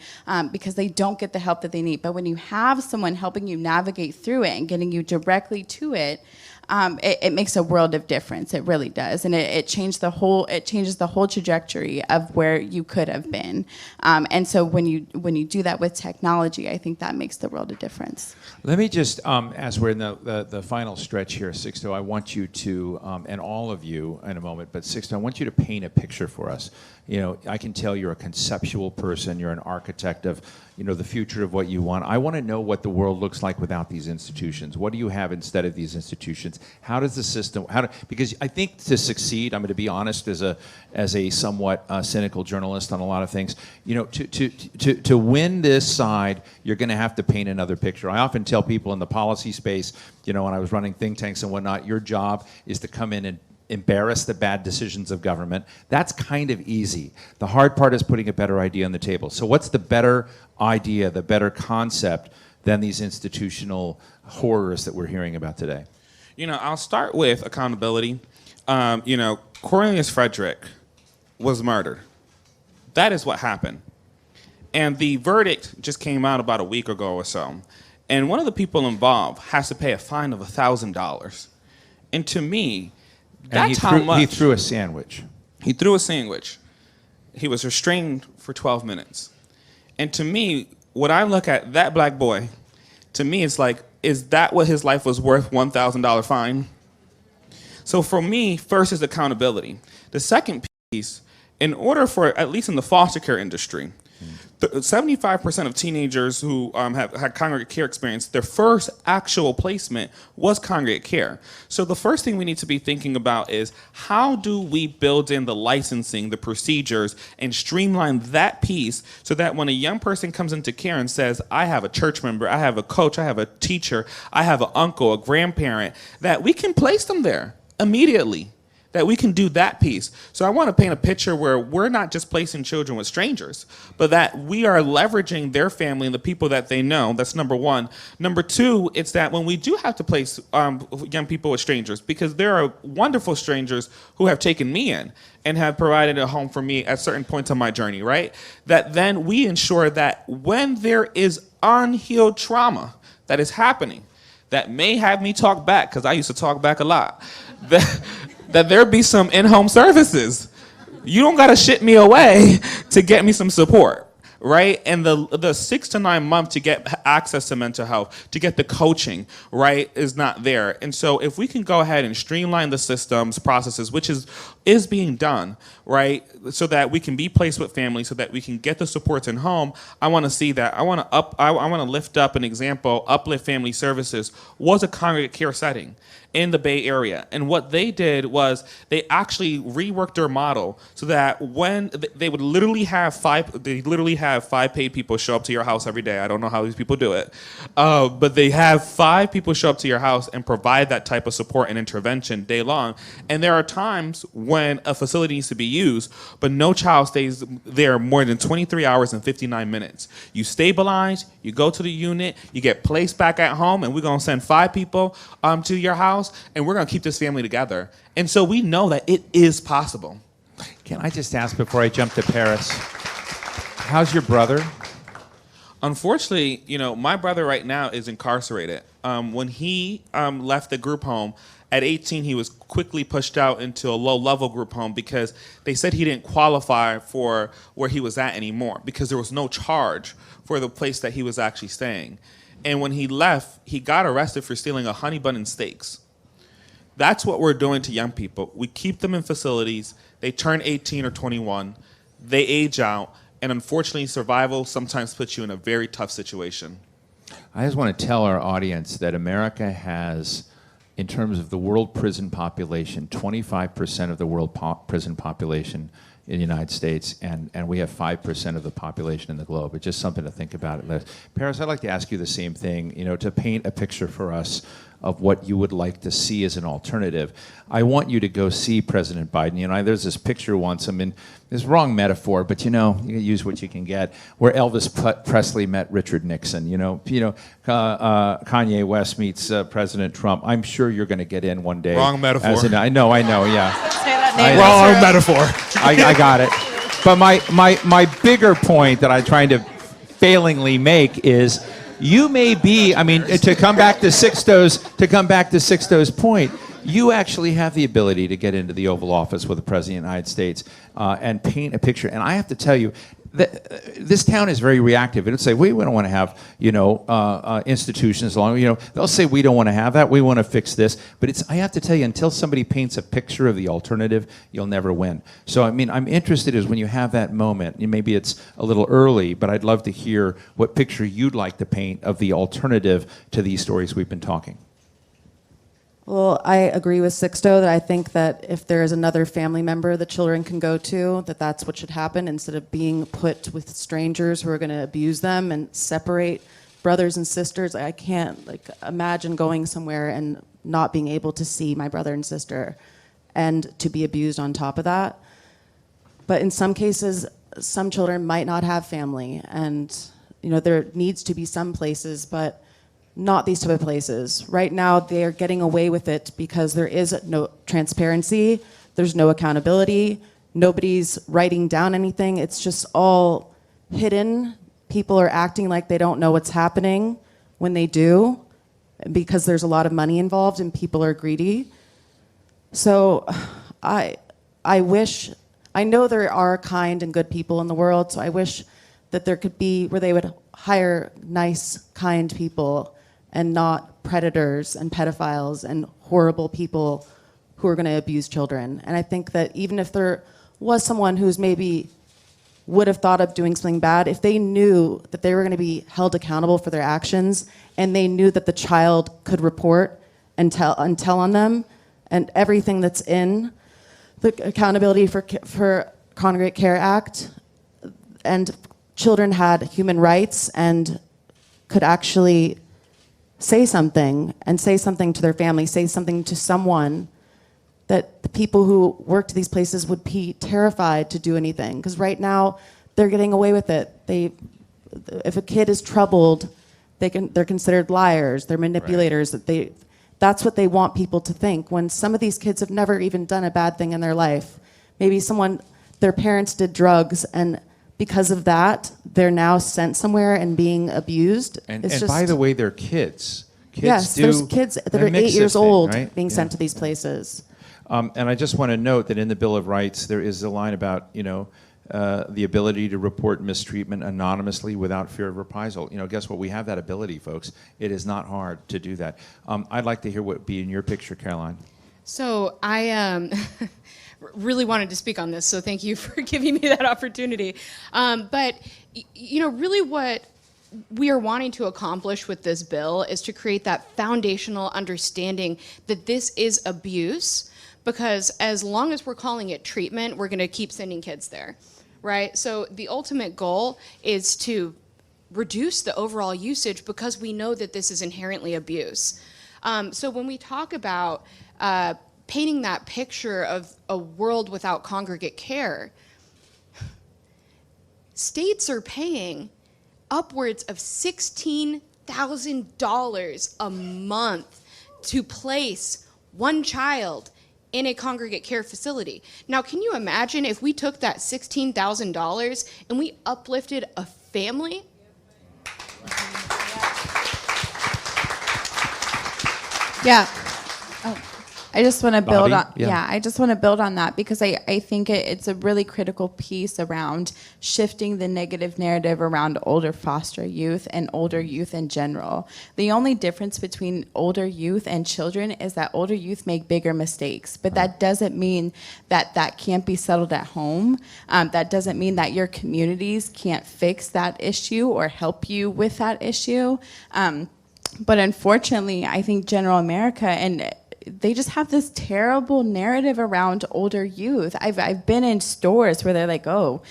because they don't get the help that they need. But when you have someone helping you navigate through it and getting you directly to it, it makes a world of difference. It really does, and it changes the whole trajectory of where you could have been. And so when you do that with technology, I think that makes the world of difference. Let me just, as we're in the final stretch here, Sixto, I want you to, and all of you in a moment, but Sixto, I want you to paint a picture for us. I can tell you're a conceptual person. You're an architect of, the future of what you want. I want to know what the world looks like without these institutions. What do you have instead of these institutions? How does the system, because I think to succeed, I'm going to be honest as a somewhat cynical journalist on a lot of things, to win this side, you're going to have to paint another picture. I often tell people in the policy space, when I was running think tanks and whatnot, your job is to come in and embarrass the bad decisions of government. That's kind of easy. The hard part is putting a better idea on the table. So what's the better idea, the better concept than these institutional horrors that we're hearing about today? I'll start with accountability. Cornelius Frederick was murdered. That is what happened. And the verdict just came out about a week ago or so. And one of the people involved has to pay a fine of $1,000. And to me, that's how much. He threw a sandwich. He threw a sandwich. He was restrained for 12 minutes. And to me, when I look at that black boy, to me it's like, is that what his life was worth, $1,000 fine? So for me, first is accountability. The second piece, in order for, at least in the foster care industry, 75% of teenagers who have had congregate care experience, their first actual placement was congregate care. So the first thing we need to be thinking about is how do we build in the licensing, the procedures, and streamline that piece so that when a young person comes into care and says, I have a church member, I have a coach, I have a teacher, I have an uncle, a grandparent, that we can place them there immediately. that we can do that piece. So I want to paint a picture where we're not just placing children with strangers, but that we are leveraging their family and the people that they know. That's number one. Number two, it's that when we do have to place young people with strangers, because there are wonderful strangers who have taken me in and have provided a home for me at certain points on my journey, right? That then we ensure that when there is unhealed trauma that is happening, that may have me talk back, because I used to talk back a lot, that there be some in-home services. You don't gotta ship me away to get me some support. Right? And the 6 to 9 months to get access to mental health, to get the coaching, right, is not there. And so if we can go ahead and streamline the systems, processes, which is being done, right, so that we can be placed with families, so that we can get the supports in home, I want to see that. I want to lift up an example. Uplift Family Services was a congregate care setting in the Bay Area. And what they did was they actually reworked their model so that when they would literally have five paid people show up to your house every day. I don't know how these people do it. But they have 5 people show up to your house and provide that type of support and intervention day long. And there are times when a facility needs to be used, but no child stays there more than 23 hours and 59 minutes. You stabilize, you go to the unit, you get placed back at home, and we're gonna send 5 people to your house, and we're going to keep this family together. And so we know that it is possible. Can I just ask before I jump to Paris, how's your brother? Unfortunately, my brother right now is incarcerated. When he left the group home, at 18, he was quickly pushed out into a low-level group home because they said he didn't qualify for where he was at anymore because there was no charge for the place that he was actually staying. And when he left, he got arrested for stealing a honey bun and steaks. That's what we're doing to young people. We keep them in facilities. They turn 18 or 21. They age out. And unfortunately, survival sometimes puts you in a very tough situation. I just want to tell our audience that America has, in terms of the world prison population, 25% of the world prison population in the United States, and we have 5% of the population in the globe. It's just something to think about. Paris, I'd like to ask you the same thing, to paint a picture for us of what you would like to see as an alternative. I want you to go see President Biden. There's this picture once, this wrong metaphor, but you use what you can get, where Elvis Presley met Richard Nixon. Kanye West meets President Trump. I'm sure you're going to get in one day. Wrong metaphor. I know, yeah. Wrong metaphor. I got it. But my bigger point that I'm trying to failingly make is, you may be, to come back to Sixto's point, you actually have the ability to get into the Oval Office with the President of the United States and paint a picture. And I have to tell you, this town is very reactive. It'll say, we don't want to have, institutions along. They'll say, we don't want to have that. We want to fix this. But I have to tell you, until somebody paints a picture of the alternative, you'll never win. So, I'm interested is when you have that moment, maybe it's a little early, but I'd love to hear what picture you'd like to paint of the alternative to these stories we've been talking. Well, I agree with Sixto that I think that if there is another family member the children can go to, that's what should happen instead of being put with strangers who are going to abuse them and separate brothers and sisters. I can't imagine going somewhere and not being able to see my brother and sister and to be abused on top of that. But in some cases, some children might not have family, and there needs to be some places, but not these type of places. Right now, they are getting away with it because there is no transparency, there's no accountability, nobody's writing down anything. It's just all hidden. People are acting like they don't know what's happening when they do, because there's a lot of money involved and people are greedy. So I know there are kind and good people in the world, so I wish that there could be where they would hire nice, kind people and not predators and pedophiles and horrible people who are going to abuse children. And I think that even if there was someone who's maybe would have thought of doing something bad, if they knew that they were going to be held accountable for their actions, and they knew that the child could report and tell on them, and everything that's in the Accountability for Congregate Care Act, and children had human rights and could actually say something to their family, say something to someone, that the people who worked these places would be terrified to do anything. Because right now, they're getting away with it. If a kid is troubled, they're considered liars, they're manipulators. That's what they want people to think. When some of these kids have never even done a bad thing in their life. Maybe their parents did drugs, and because of that, they're now sent somewhere and being abused. And by the way, they're kids. Kids there's kids that are 8 years old being sent to these places. And I just want to note that in the Bill of Rights, there is a line about, the ability to report mistreatment anonymously without fear of reprisal. Guess what? We have that ability, folks. It is not hard to do that. I'd like to hear what would be in your picture, Caroline. So I really wanted to speak on this, so thank you for giving me that opportunity. But really what we are wanting to accomplish with this bill is to create that foundational understanding that this is abuse, because as long as we're calling it treatment, we're going to keep sending kids there, right? So the ultimate goal is to reduce the overall usage, because we know that this is inherently abuse. So when we talk about painting that picture of a world without congregate care, states are paying upwards of $16,000 a month to place one child in a congregate care facility. Now, can you imagine if we took that $16,000 and we uplifted a family? Yeah. Oh, I just want to build Bobby? on. I just want to build on that, because I think it's a really critical piece around shifting the negative narrative around older foster youth and older youth in general. The only difference between older youth and children is that older youth make bigger mistakes, but that doesn't mean that can't be settled at home. That doesn't mean that your communities can't fix that issue or help you with that issue. But unfortunately, I think general America, and they just have this terrible narrative around older youth. I've been in stores where they're like, oh,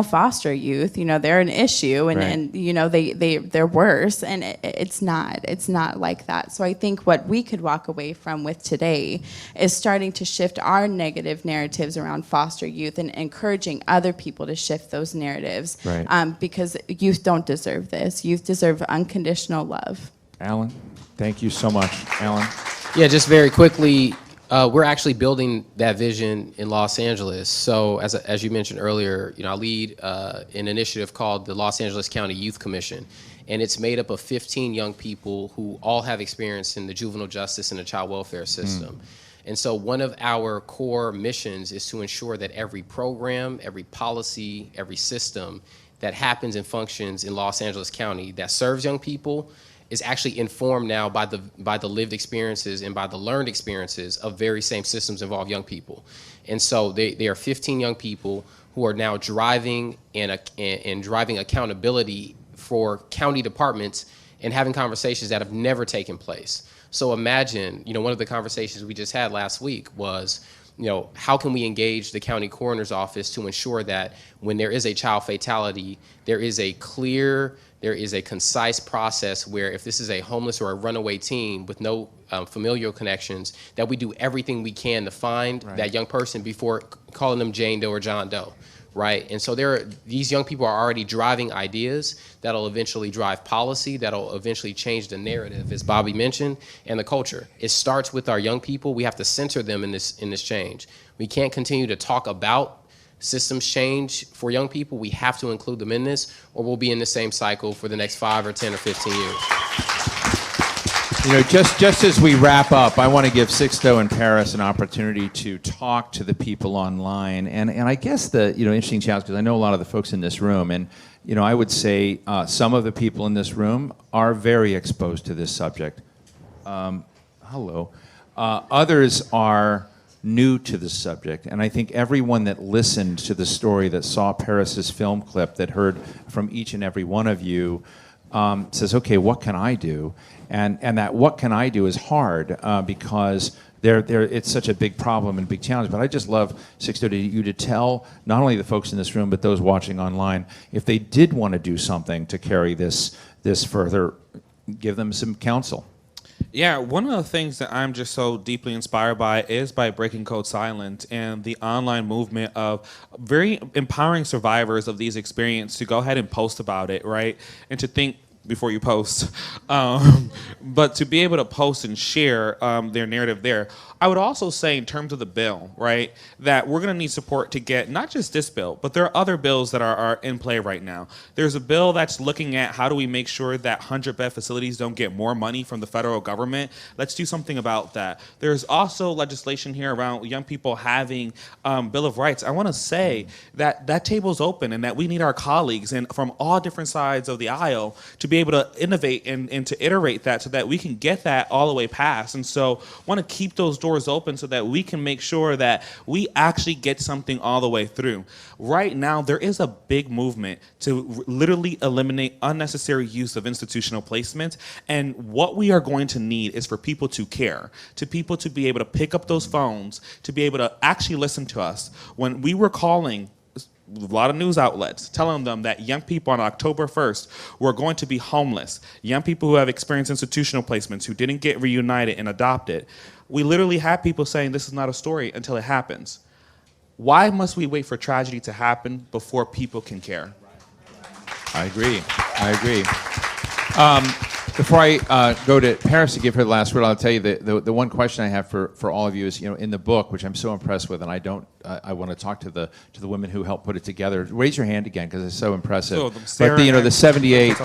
foster youth, they're an issue, and they're worse, and it's not like that. So I think what we could walk away from with today is starting to shift our negative narratives around foster youth and encouraging other people to shift those narratives, because youth don't deserve this. Youth deserve unconditional love. Alan, thank you so much. Alan? Yeah, just very quickly, we're actually building that vision in Los Angeles. So as you mentioned earlier, I lead an initiative called the Los Angeles County Youth Commission, and it's made up of 15 young people who all have experience in the juvenile justice and the child welfare system. And so one of our core missions is to ensure that every program, every policy, every system that happens and functions in Los Angeles County that serves young people is actually informed now by the lived experiences and by the learned experiences of very same systems involve young people. And so they are 15 young people who are now driving and driving accountability for county departments and having conversations that have never taken place. So imagine, one of the conversations we just had last week was, how can we engage the county coroner's office to ensure that when there is a child fatality, there is a concise process where if this is a homeless or a runaway teen with no familial connections, that we do everything we can to find that young person before calling them Jane Doe or John Doe, right? And so these young people are already driving ideas that'll eventually drive policy, that'll eventually change the narrative, as Bobby mentioned, and the culture. It starts with our young people. We have to center them in this change. We can't continue to talk about systems change for young people. We have to include them in this, or we'll be in the same cycle for the next 5 or 10 or 15 years. Just as we wrap up, I want to give Sixto and Paris an opportunity to talk to the people online. And I guess the interesting challenge, because I know a lot of the folks in this room, and I would say some of the people in this room are very exposed to this subject. Hello. Others are new to the subject, and I think everyone that listened to the story, that saw Paris's film clip, that heard from each and every one of you, says, okay, what can I do? And that what can I do is hard because it's such a big problem and big challenge. But I just love, Sixto, you to tell not only the folks in this room, but those watching online, if they did want to do something to carry this further, give them some counsel. Yeah, one of the things that I'm just so deeply inspired by is by Breaking Code Silent and the online movement of very empowering survivors of these experiences to go ahead and post about it, right? And to think before you post, but to be able to post and share their narrative there. I would also say in terms of the bill, right, that we're going to need support to get not just this bill, but there are other bills that are in play right now. There's a bill that's looking at how do we make sure that 100-bed facilities don't get more money from the federal government. Let's do something about that. There's also legislation here around young people having Bill of Rights. I want to say that that table's open and that we need our colleagues and from all different sides of the aisle to be able to innovate and to iterate that so that we can get that all the way past. And so want to keep those doors open so that we can make sure that we actually get something all the way through. Right now, there is a big movement to literally eliminate unnecessary use of institutional placement. And what we are going to need is for people to care, to people to be able to pick up those phones, to be able to actually listen to us. When we were calling a lot of news outlets telling them that young people on October 1st were going to be homeless, young people who have experienced institutional placements, who didn't get reunited and adopted. We literally had people saying this is not a story until it happens. Why must we wait for tragedy to happen before people can care? I agree. Before I go to Paris to give her the last word, I'll tell you the one question I have for all of you is, in the book, which I'm so impressed with, and I want to talk to the women who helped put it together. Raise your hand again because it's so impressive. But the 78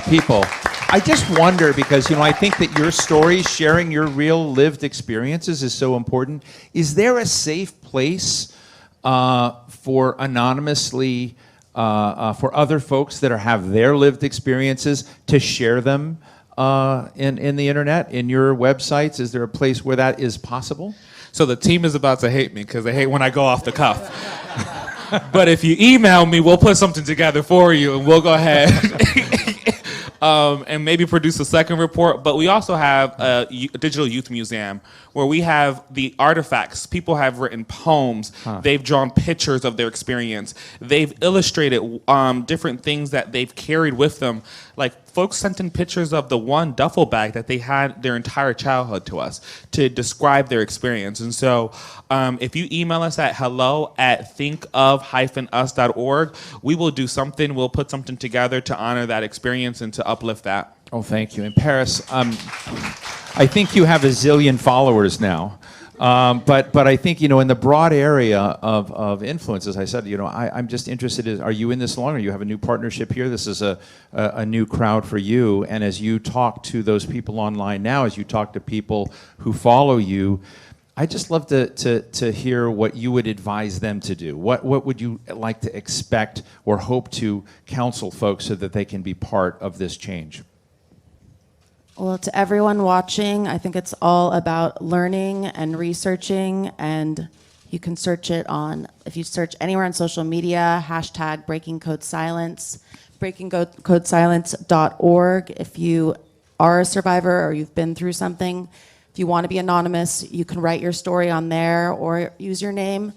people. I just wonder because I think that your stories, sharing your real lived experiences, is so important. Is there a safe place for anonymously? For other folks that have their lived experiences to share them in the internet, in your websites? Is there a place where that is possible? So the team is about to hate me because they hate when I go off the cuff. But if you email me, we'll put something together for you and we'll go ahead and maybe produce a second report. But we also have a digital youth museum where we have the artifacts. People have written poems. They've drawn pictures of their experience. They've illustrated different things that they've carried with them. Like folks sent in pictures of the one duffel bag that they had their entire childhood to us to describe their experience. And so if you email us at hello@thinkof-us.org, we will do something. We'll put something together to honor that experience and to uplift that. Oh, thank you. And Paris, I think you have a zillion followers now. But I think, in the broad area of influence, as I said, I'm just interested in, are you in this long, or you have a new partnership here? This is a new crowd for you. And as you talk to those people online now, as you talk to people who follow you, I'd just love to hear what you would advise them to do. What would you like to expect or hope to counsel folks so that they can be part of this change? Well, to everyone watching, I think it's all about learning and researching, and you can search it if you search anywhere on social media, hashtag Breaking Code Silence, breakingcodesilence.org. If you are a survivor or you've been through something, if you want to be anonymous, you can write your story on there or use your name.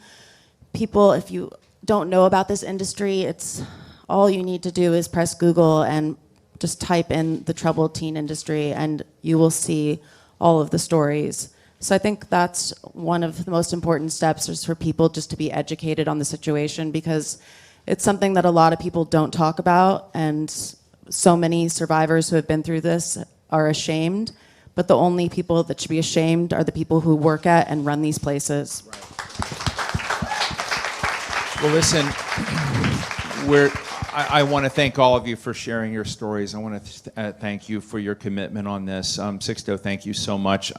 People, if you don't know about this industry, it's all you need to do is press Google and just type in the troubled teen industry and you will see all of the stories. So I think that's one of the most important steps, is for people just to be educated on the situation, because it's something that a lot of people don't talk about, and so many survivors who have been through this are ashamed, but the only people that should be ashamed are the people who work at and run these places. Well, listen, I want to thank all of you for sharing your stories. I want to thank you for your commitment on this. Sixto, thank you so much.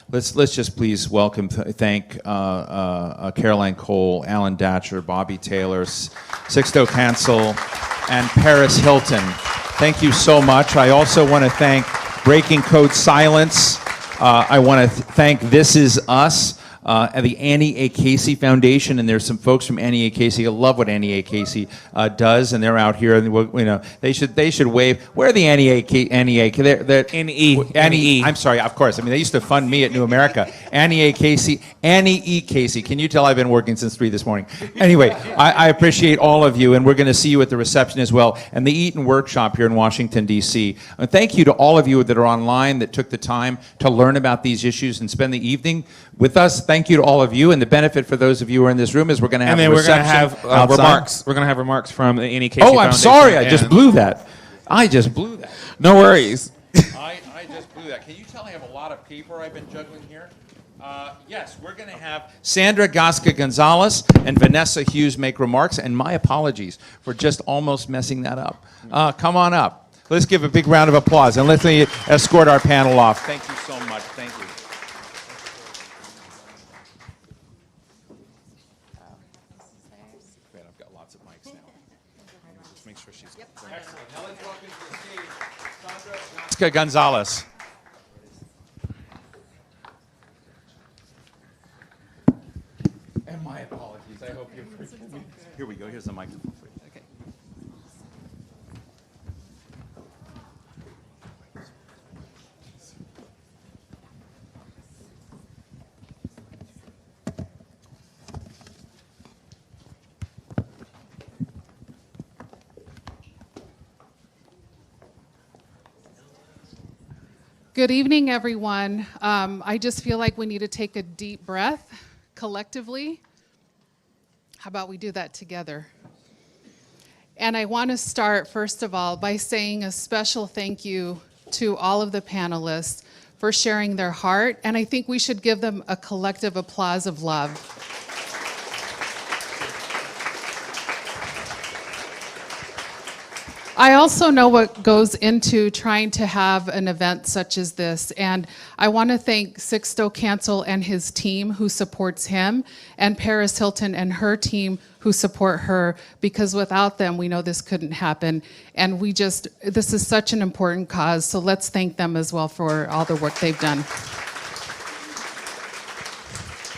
Let's just please thank Caroline Cole, Alan Datcher, Bobby Taylor, Sixto Cancel, and Paris Hilton. Thank you so much. I also want to thank Breaking Code Silence. I want to thank This Is Us. at the Annie A. Casey Foundation, and there's some folks from Annie A. Casey. I love what Annie A. Casey does, and they're out here. And they should wave. Where are the Annie A. They're Annie. I'm sorry. Of course. I mean, they used to fund me at New America. Annie A. Casey. Annie E. Casey. Can you tell I've been working since 3 this morning? Anyway, I appreciate all of you, and we're going to see you at the reception as well, and the Eaton Workshop here in Washington, D.C. And thank you to all of you that are online that took the time to learn about these issues and spend the evening with us. Thank you to all of you, and the benefit for those of you who are in this room is we're going to have a reception outside. Remarks. We're going to have remarks from the Annie Casey Foundation. I'm sorry, I just blew that. No worries. I just blew that. Can you tell I have a lot of paper I've been juggling here? Yes, we're going to have Sandra Gasca-Gonzalez and Vanessa Hughes make remarks, and my apologies for just almost messing that up. Come on up. Let's give a big round of applause, and let's escort our panel off. Thank you so much. Thank you. Great, I've got lots of mics now. Just make sure she's excellent. Now let's welcome to the stage Sandra Gasca-Gonzalez. And my apologies. I hope you forgive me. Here we go. Here's the microphone for you. Okay. Good evening, everyone. I just feel like we need to take a deep breath collectively. How about we do that together? And I want to start, first of all, by saying a special thank you to all of the panelists for sharing their heart, and I think we should give them a collective applause of love. I also know what goes into trying to have an event such as this, and I want to thank Sixto Cancel and his team who supports him, and Paris Hilton and her team who support her, because without them, we know this couldn't happen. And this is such an important cause, so let's thank them as well for all the work they've done.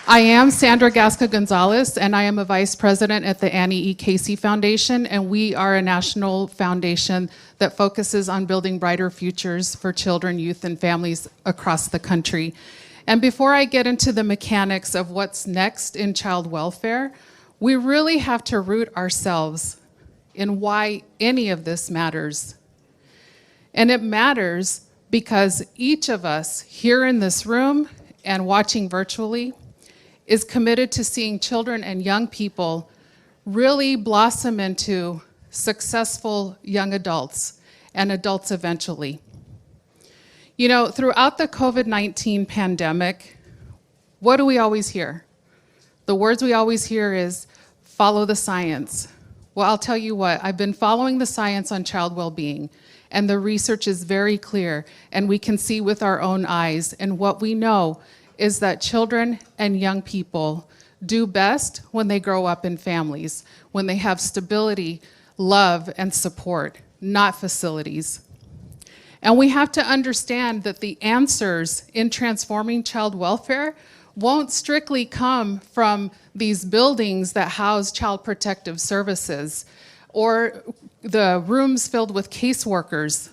I am Sandra Gasca-Gonzalez, and I am a vice president at the Annie E. Casey Foundation, and we are a national foundation that focuses on building brighter futures for children, youth, and families across the country. And before I get into the mechanics of what's next in child welfare, we really have to root ourselves in why any of this matters. And it matters because each of us here in this room and watching virtually is committed to seeing children and young people really blossom into successful young adults and adults eventually. You know, throughout the COVID-19 pandemic, what do we always hear? The words we always hear is, follow the science. Well, I'll tell you what, I've been following the science on child well-being, and the research is very clear, and we can see with our own eyes, and what we know is that children and young people do best when they grow up in families, when they have stability, love, and support, not facilities. And we have to understand that the answers in transforming child welfare won't strictly come from these buildings that house child protective services or the rooms filled with caseworkers.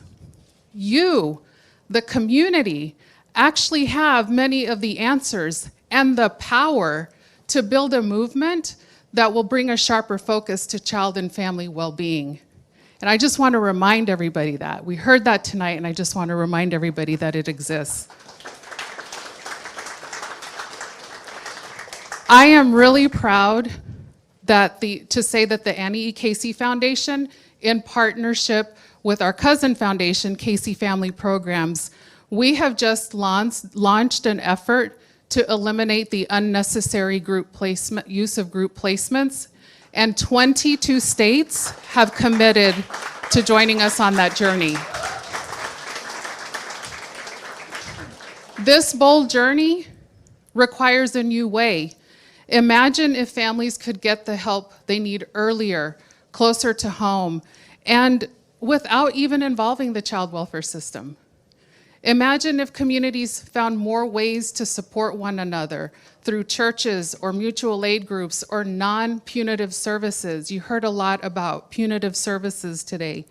You, the community, actually have many of the answers and the power to build a movement that will bring a sharper focus to child and family well-being. And I just want to remind everybody that. We heard that tonight, and I just want to remind everybody that it exists. I am really proud to say that the Annie E. Casey Foundation, in partnership with our cousin foundation, Casey Family Programs, we have just launched an effort to eliminate the unnecessary use of group placements, and 22 states have committed to joining us on that journey. This bold journey requires a new way. Imagine if families could get the help they need earlier, closer to home, and without even involving the child welfare system. Imagine if communities found more ways to support one another through churches or mutual aid groups or non-punitive services. You heard a lot about punitive services today.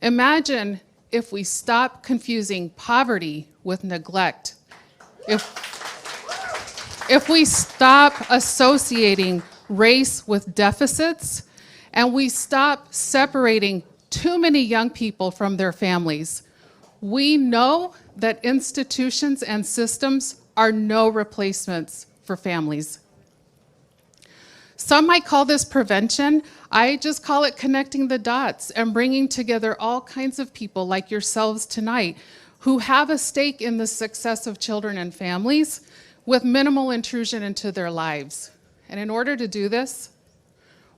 Imagine if we stop confusing poverty with neglect. If we stop associating race with deficits, and we stop separating too many young people from their families. We know that institutions and systems are no replacements for families. Some might call this prevention. I just call it connecting the dots and bringing together all kinds of people like yourselves tonight who have a stake in the success of children and families with minimal intrusion into their lives. And in order to do this,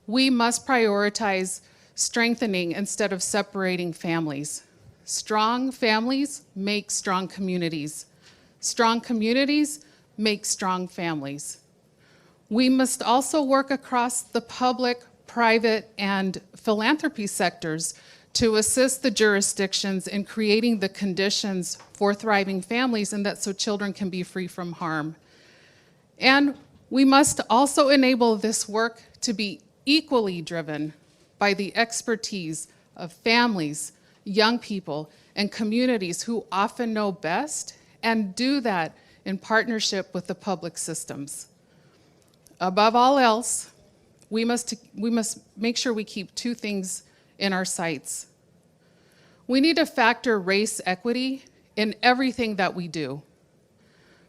we must prioritize strengthening instead of separating families. Strong families make strong communities. Strong communities make strong families. We must also work across the public, private, and philanthropy sectors to assist the jurisdictions in creating the conditions for thriving families and that so children can be free from harm. And we must also enable this work to be equally driven by the expertise of families, young people, and communities who often know best and do that in partnership with the public systems. Above all else, we must make sure we keep two things in our sights. We need to factor race equity in everything that we do.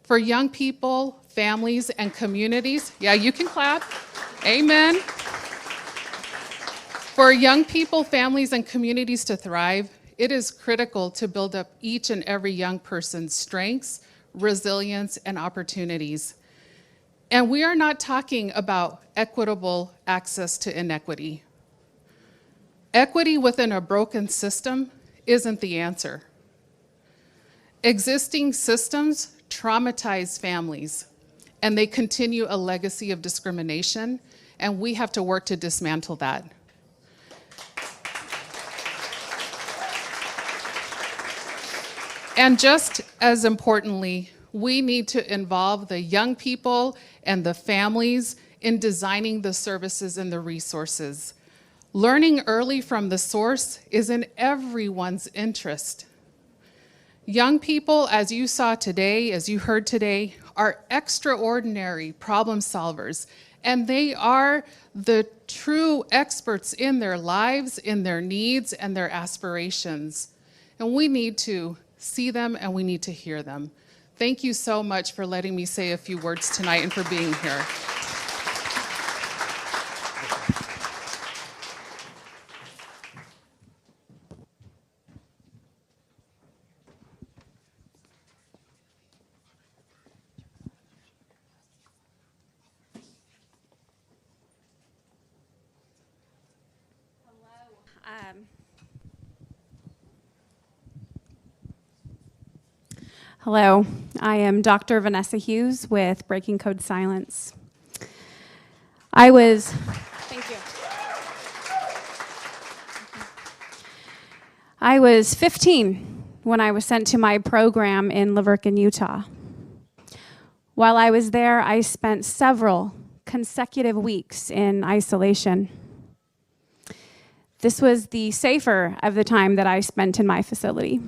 For young people, families, and communities, yeah, you can clap, amen. For young people, families, and communities to thrive, it is critical to build up each and every young person's strengths, resilience, and opportunities. And we are not talking about equitable access to inequity. Equity within a broken system isn't the answer. Existing systems traumatize families, and they continue a legacy of discrimination, and we have to work to dismantle that. And just as importantly, we need to involve the young people and the families in designing the services and the resources. Learning early from the source is in everyone's interest. Young people, as you saw today, as you heard today, are extraordinary problem solvers, and they are the true experts in their lives, in their needs, and their aspirations. And we need to see them and we need to hear them. Thank you so much for letting me say a few words tonight and for being here. Hello, I am Dr. Vanessa Hughes with Breaking Code Silence. Thank you. I was 15 when I was sent to my program in Laverkin, Utah. While I was there, I spent several consecutive weeks in isolation. This was the safer of the time that I spent in my facility,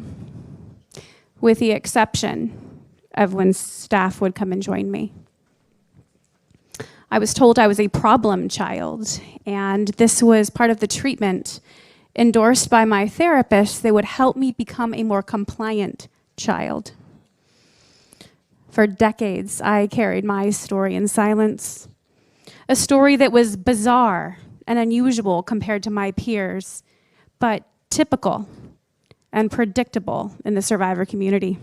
with the exception of when staff would come and join me. I was told I was a problem child, and this was part of the treatment endorsed by my therapist that would help me become a more compliant child. For decades, I carried my story in silence, a story that was bizarre and unusual compared to my peers, but typical and predictable in the survivor community.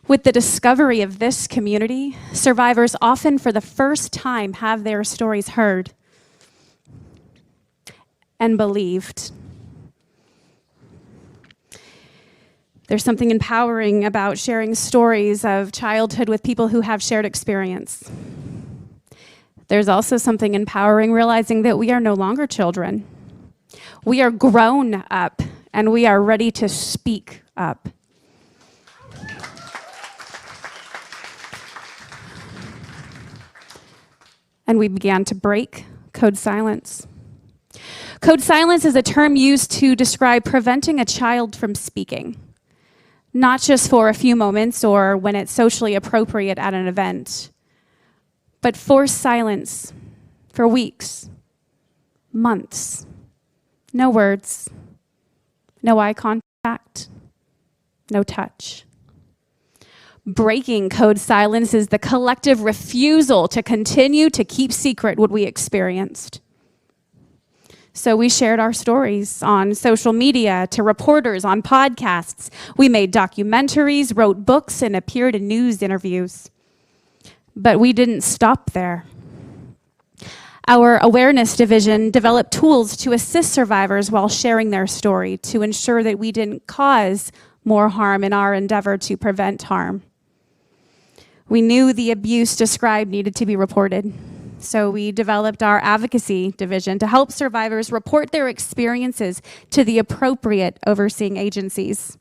With the discovery of this community, survivors often for the first time have their stories heard and believed. There's something empowering about sharing stories of childhood with people who have shared experience. There's also something empowering realizing that we are no longer children. We are grown up, and we are ready to speak up and we began to break code silence. Code silence is a term used to describe preventing a child from speaking, not just for a few moments or when it's socially appropriate at an event, but forced silence for weeks, months. No words, no eye contact, no touch. Breaking code silence is the collective refusal to continue to keep secret what we experienced. So we shared our stories on social media to reporters, on podcasts. We made documentaries, wrote books, and appeared in news interviews. But we didn't stop there. Our awareness division developed tools to assist survivors while sharing their story to ensure that we didn't cause more harm in our endeavor to prevent harm. We knew the abuse described needed to be reported. So we developed our advocacy division to help survivors report their experiences to the appropriate overseeing agencies.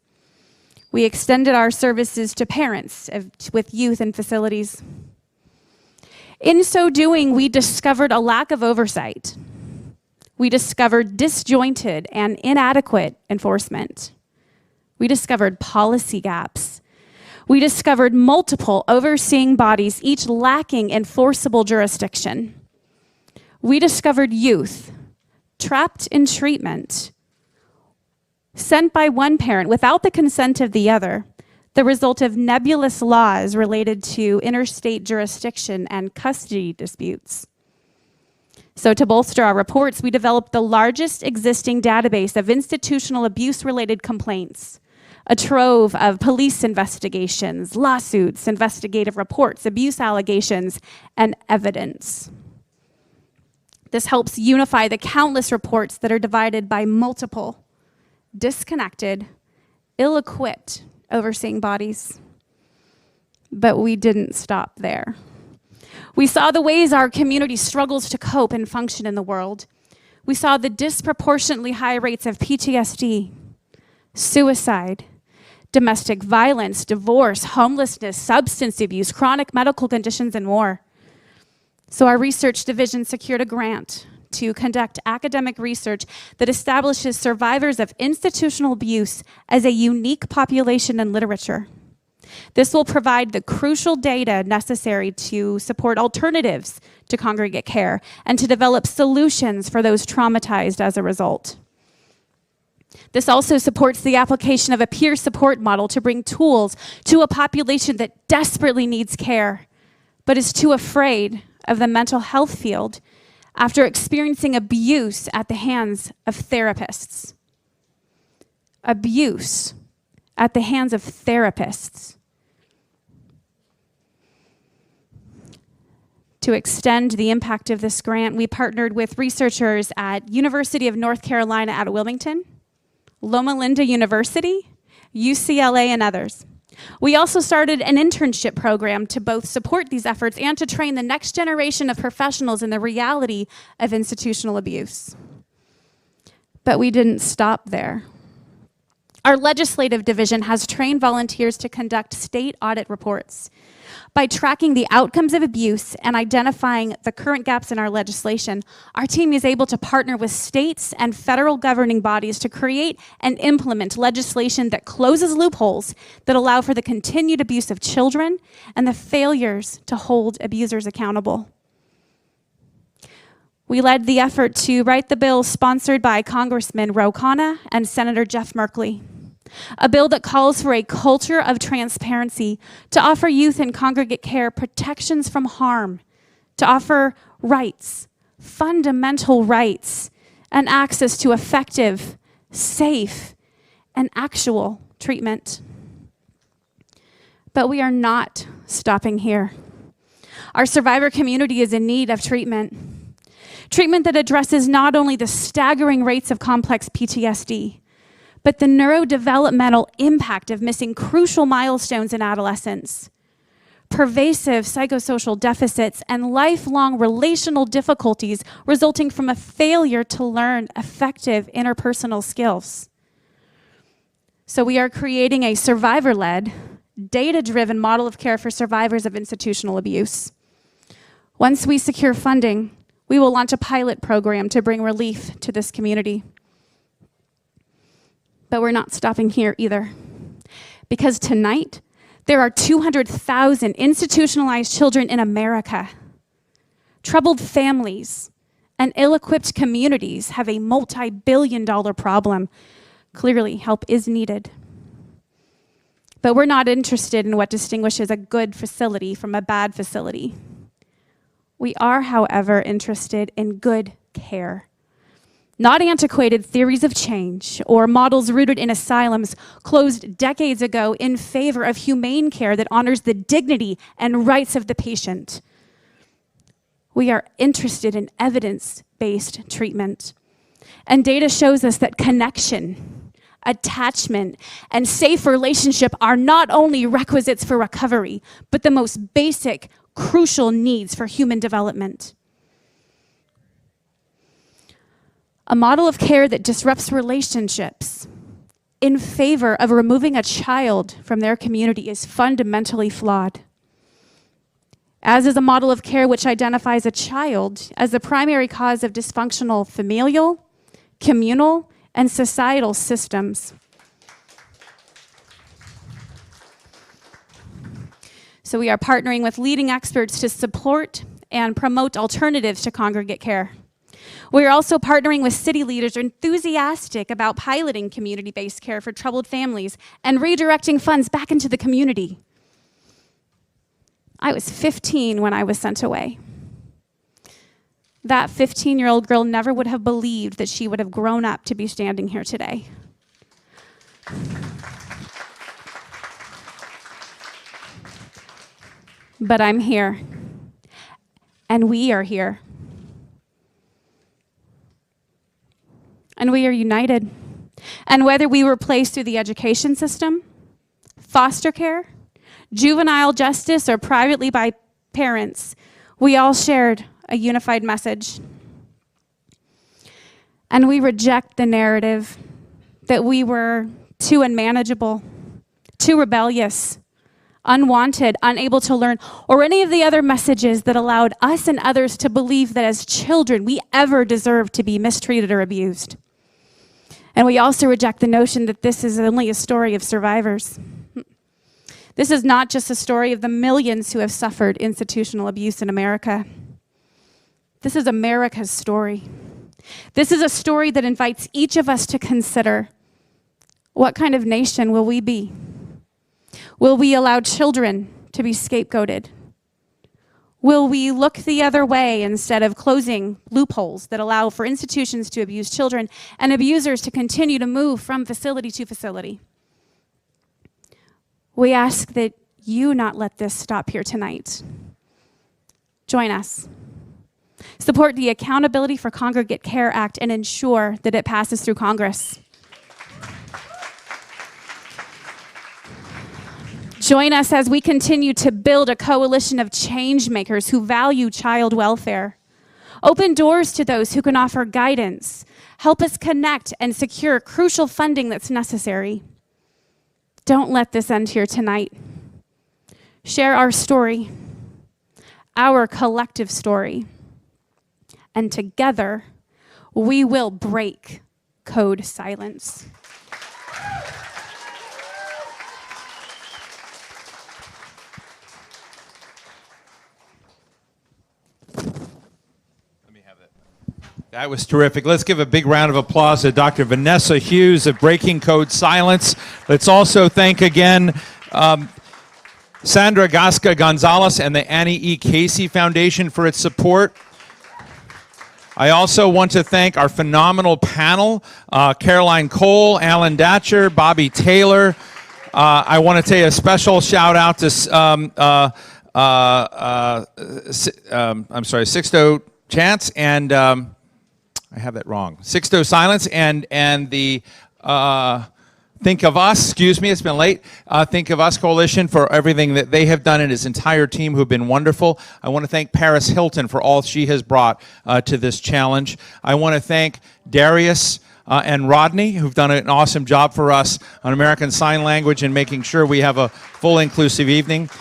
We extended our services to parents with youth in facilities. In so doing, we discovered a lack of oversight. We discovered disjointed and inadequate enforcement. We discovered policy gaps. We discovered multiple overseeing bodies, each lacking enforceable jurisdiction. We discovered youth trapped in treatment, sent by one parent without the consent of the other, the result of nebulous laws related to interstate jurisdiction and custody disputes. So to bolster our reports, we developed the largest existing database of institutional abuse-related complaints, a trove of police investigations, lawsuits, investigative reports, abuse allegations, and evidence. This helps unify the countless reports that are divided by multiple, disconnected, ill-equipped overseeing bodies. But we didn't stop there. We saw the ways our community struggles to cope and function in the world. We saw the disproportionately high rates of PTSD, suicide, domestic violence, divorce, homelessness, substance abuse, chronic medical conditions, and more. So our research division secured a grant to conduct academic research that establishes survivors of institutional abuse as a unique population in literature. This will provide the crucial data necessary to support alternatives to congregate care and to develop solutions for those traumatized as a result. This also supports the application of a peer support model to bring tools to a population that desperately needs care, but is too afraid of the mental health field after experiencing abuse at the hands of therapists. Abuse at the hands of therapists. To extend the impact of this grant, we partnered with researchers at University of North Carolina at Wilmington, Loma Linda University, UCLA, and others. We also started an internship program to both support these efforts and to train the next generation of professionals in the reality of institutional abuse. But we didn't stop there. Our legislative division has trained volunteers to conduct state audit reports. By tracking the outcomes of abuse and identifying the current gaps in our legislation, our team is able to partner with states and federal governing bodies to create and implement legislation that closes loopholes that allow for the continued abuse of children and the failures to hold abusers accountable. We led the effort to write the bill sponsored by Congressman Ro Khanna and Senator Jeff Merkley. A bill that calls for a culture of transparency to offer youth in congregate care protections from harm, to offer rights, fundamental rights, and access to effective, safe, and actual treatment. But we are not stopping here. Our survivor community is in need of treatment. Treatment that addresses not only the staggering rates of complex PTSD, but the neurodevelopmental impact of missing crucial milestones in adolescence, pervasive psychosocial deficits, and lifelong relational difficulties resulting from a failure to learn effective interpersonal skills. So we are creating a survivor-led, data-driven model of care for survivors of institutional abuse. Once we secure funding, we will launch a pilot program to bring relief to this community. But we're not stopping here either, because tonight, there are 200,000 institutionalized children in America. Troubled families and ill-equipped communities have a multi-billion-dollar problem. Clearly, help is needed. But we're not interested in what distinguishes a good facility from a bad facility. We are, however, interested in good care. Not antiquated theories of change or models rooted in asylums closed decades ago in favor of humane care that honors the dignity and rights of the patient. We are interested in evidence-based treatment. And data shows us that connection, attachment, and safe relationship are not only requisites for recovery, but the most basic, crucial needs for human development. A model of care that disrupts relationships in favor of removing a child from their community is fundamentally flawed, as is a model of care which identifies a child as the primary cause of dysfunctional familial, communal, and societal systems. So we are partnering with leading experts to support and promote alternatives to congregate care. We are also partnering with city leaders enthusiastic about piloting community-based care for troubled families and redirecting funds back into the community. I was 15 when I was sent away. That 15-year-old girl never would have believed that she would have grown up to be standing here today. But I'm here, and we are here. And we are united. And whether we were placed through the education system, foster care, juvenile justice, or privately by parents, we all shared a unified message. And we reject the narrative that we were too unmanageable, too rebellious, unwanted, unable to learn, or any of the other messages that allowed us and others to believe that as children we ever deserved to be mistreated or abused. And we also reject the notion that this is only a story of survivors. This is not just a story of the millions who have suffered institutional abuse in America. This is America's story. This is a story that invites each of us to consider, what kind of nation will we be? Will we allow children to be scapegoated? Will we look the other way instead of closing loopholes that allow for institutions to abuse children and abusers to continue to move from facility to facility? We ask that you not let this stop here tonight. Join us. Support the Accountability for Congregate Care Act and ensure that it passes through Congress. Join us as we continue to build a coalition of change makers who value child welfare. Open doors to those who can offer guidance, help us connect and secure crucial funding that's necessary. Don't let this end here tonight. Share our story, our collective story, and together we will break code silence. That was terrific. Let's give a big round of applause to Dr. Vanessa Hughes of Breaking Code Silence. Let's also thank again Sandra Gasca Gonzalez and the Annie E. Casey Foundation for its support. I also want to thank our phenomenal panel, Caroline Cole, Alan Datcher, Bobby Taylor. I want to say a special shout out to Sixto Chance and I have that wrong. Sixto Silence and the Think of Us, excuse me, it's been late. Think of Us Coalition for everything that they have done and his entire team who've been wonderful. I want to thank Paris Hilton for all she has brought to this challenge. I want to thank Darius and Rodney, who've done an awesome job for us on American Sign Language and making sure we have a full inclusive evening.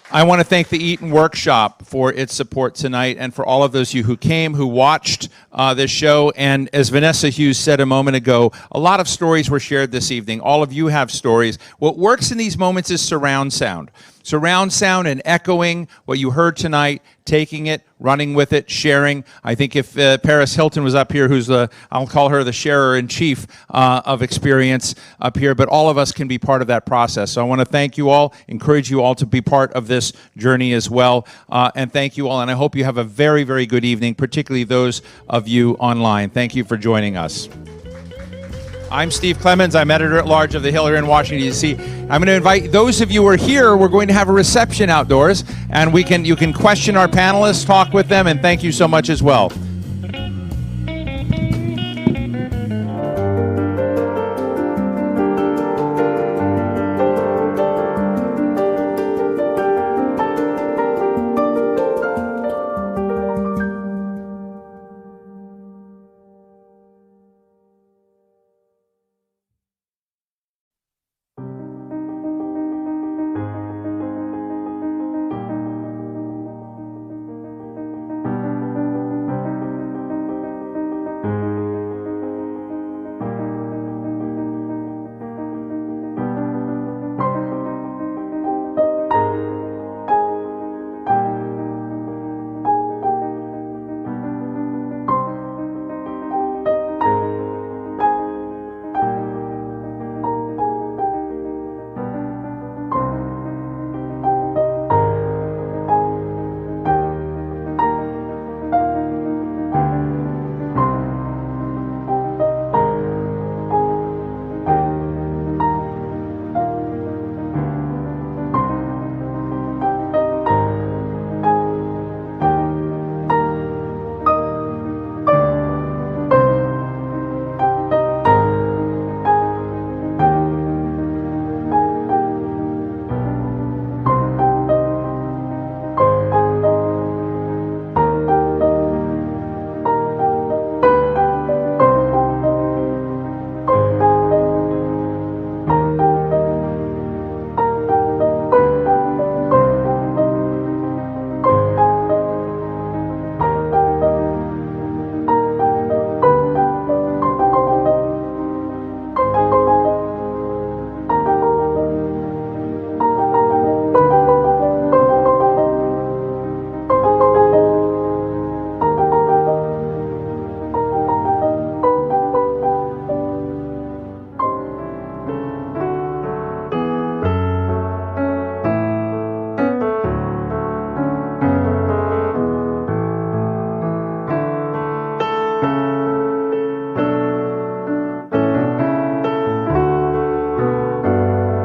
I want to thank the Eaton Workshop for its support tonight, and for all of those of you who came, who watched this show. And as Vanessa Hughes said a moment ago, a lot of stories were shared this evening. All of you have stories. What works in these moments is surround sound. Surround sound and echoing what you heard tonight, taking it, running with it, sharing. I think if Paris Hilton was up here, who's I'll call her the sharer-in-chief of experience up here, but all of us can be part of that process. So I want to thank you all, encourage you all to be part of this journey as well, and thank you all, and I hope you have a very, very good evening, particularly those of you online. Thank you for joining us. I'm Steve Clemons. I'm editor-at-large of The Hill here in Washington, D.C. I'm going to invite those of you who are here. We're going to have a reception outdoors, and you can question our panelists, talk with them, and thank you so much as well.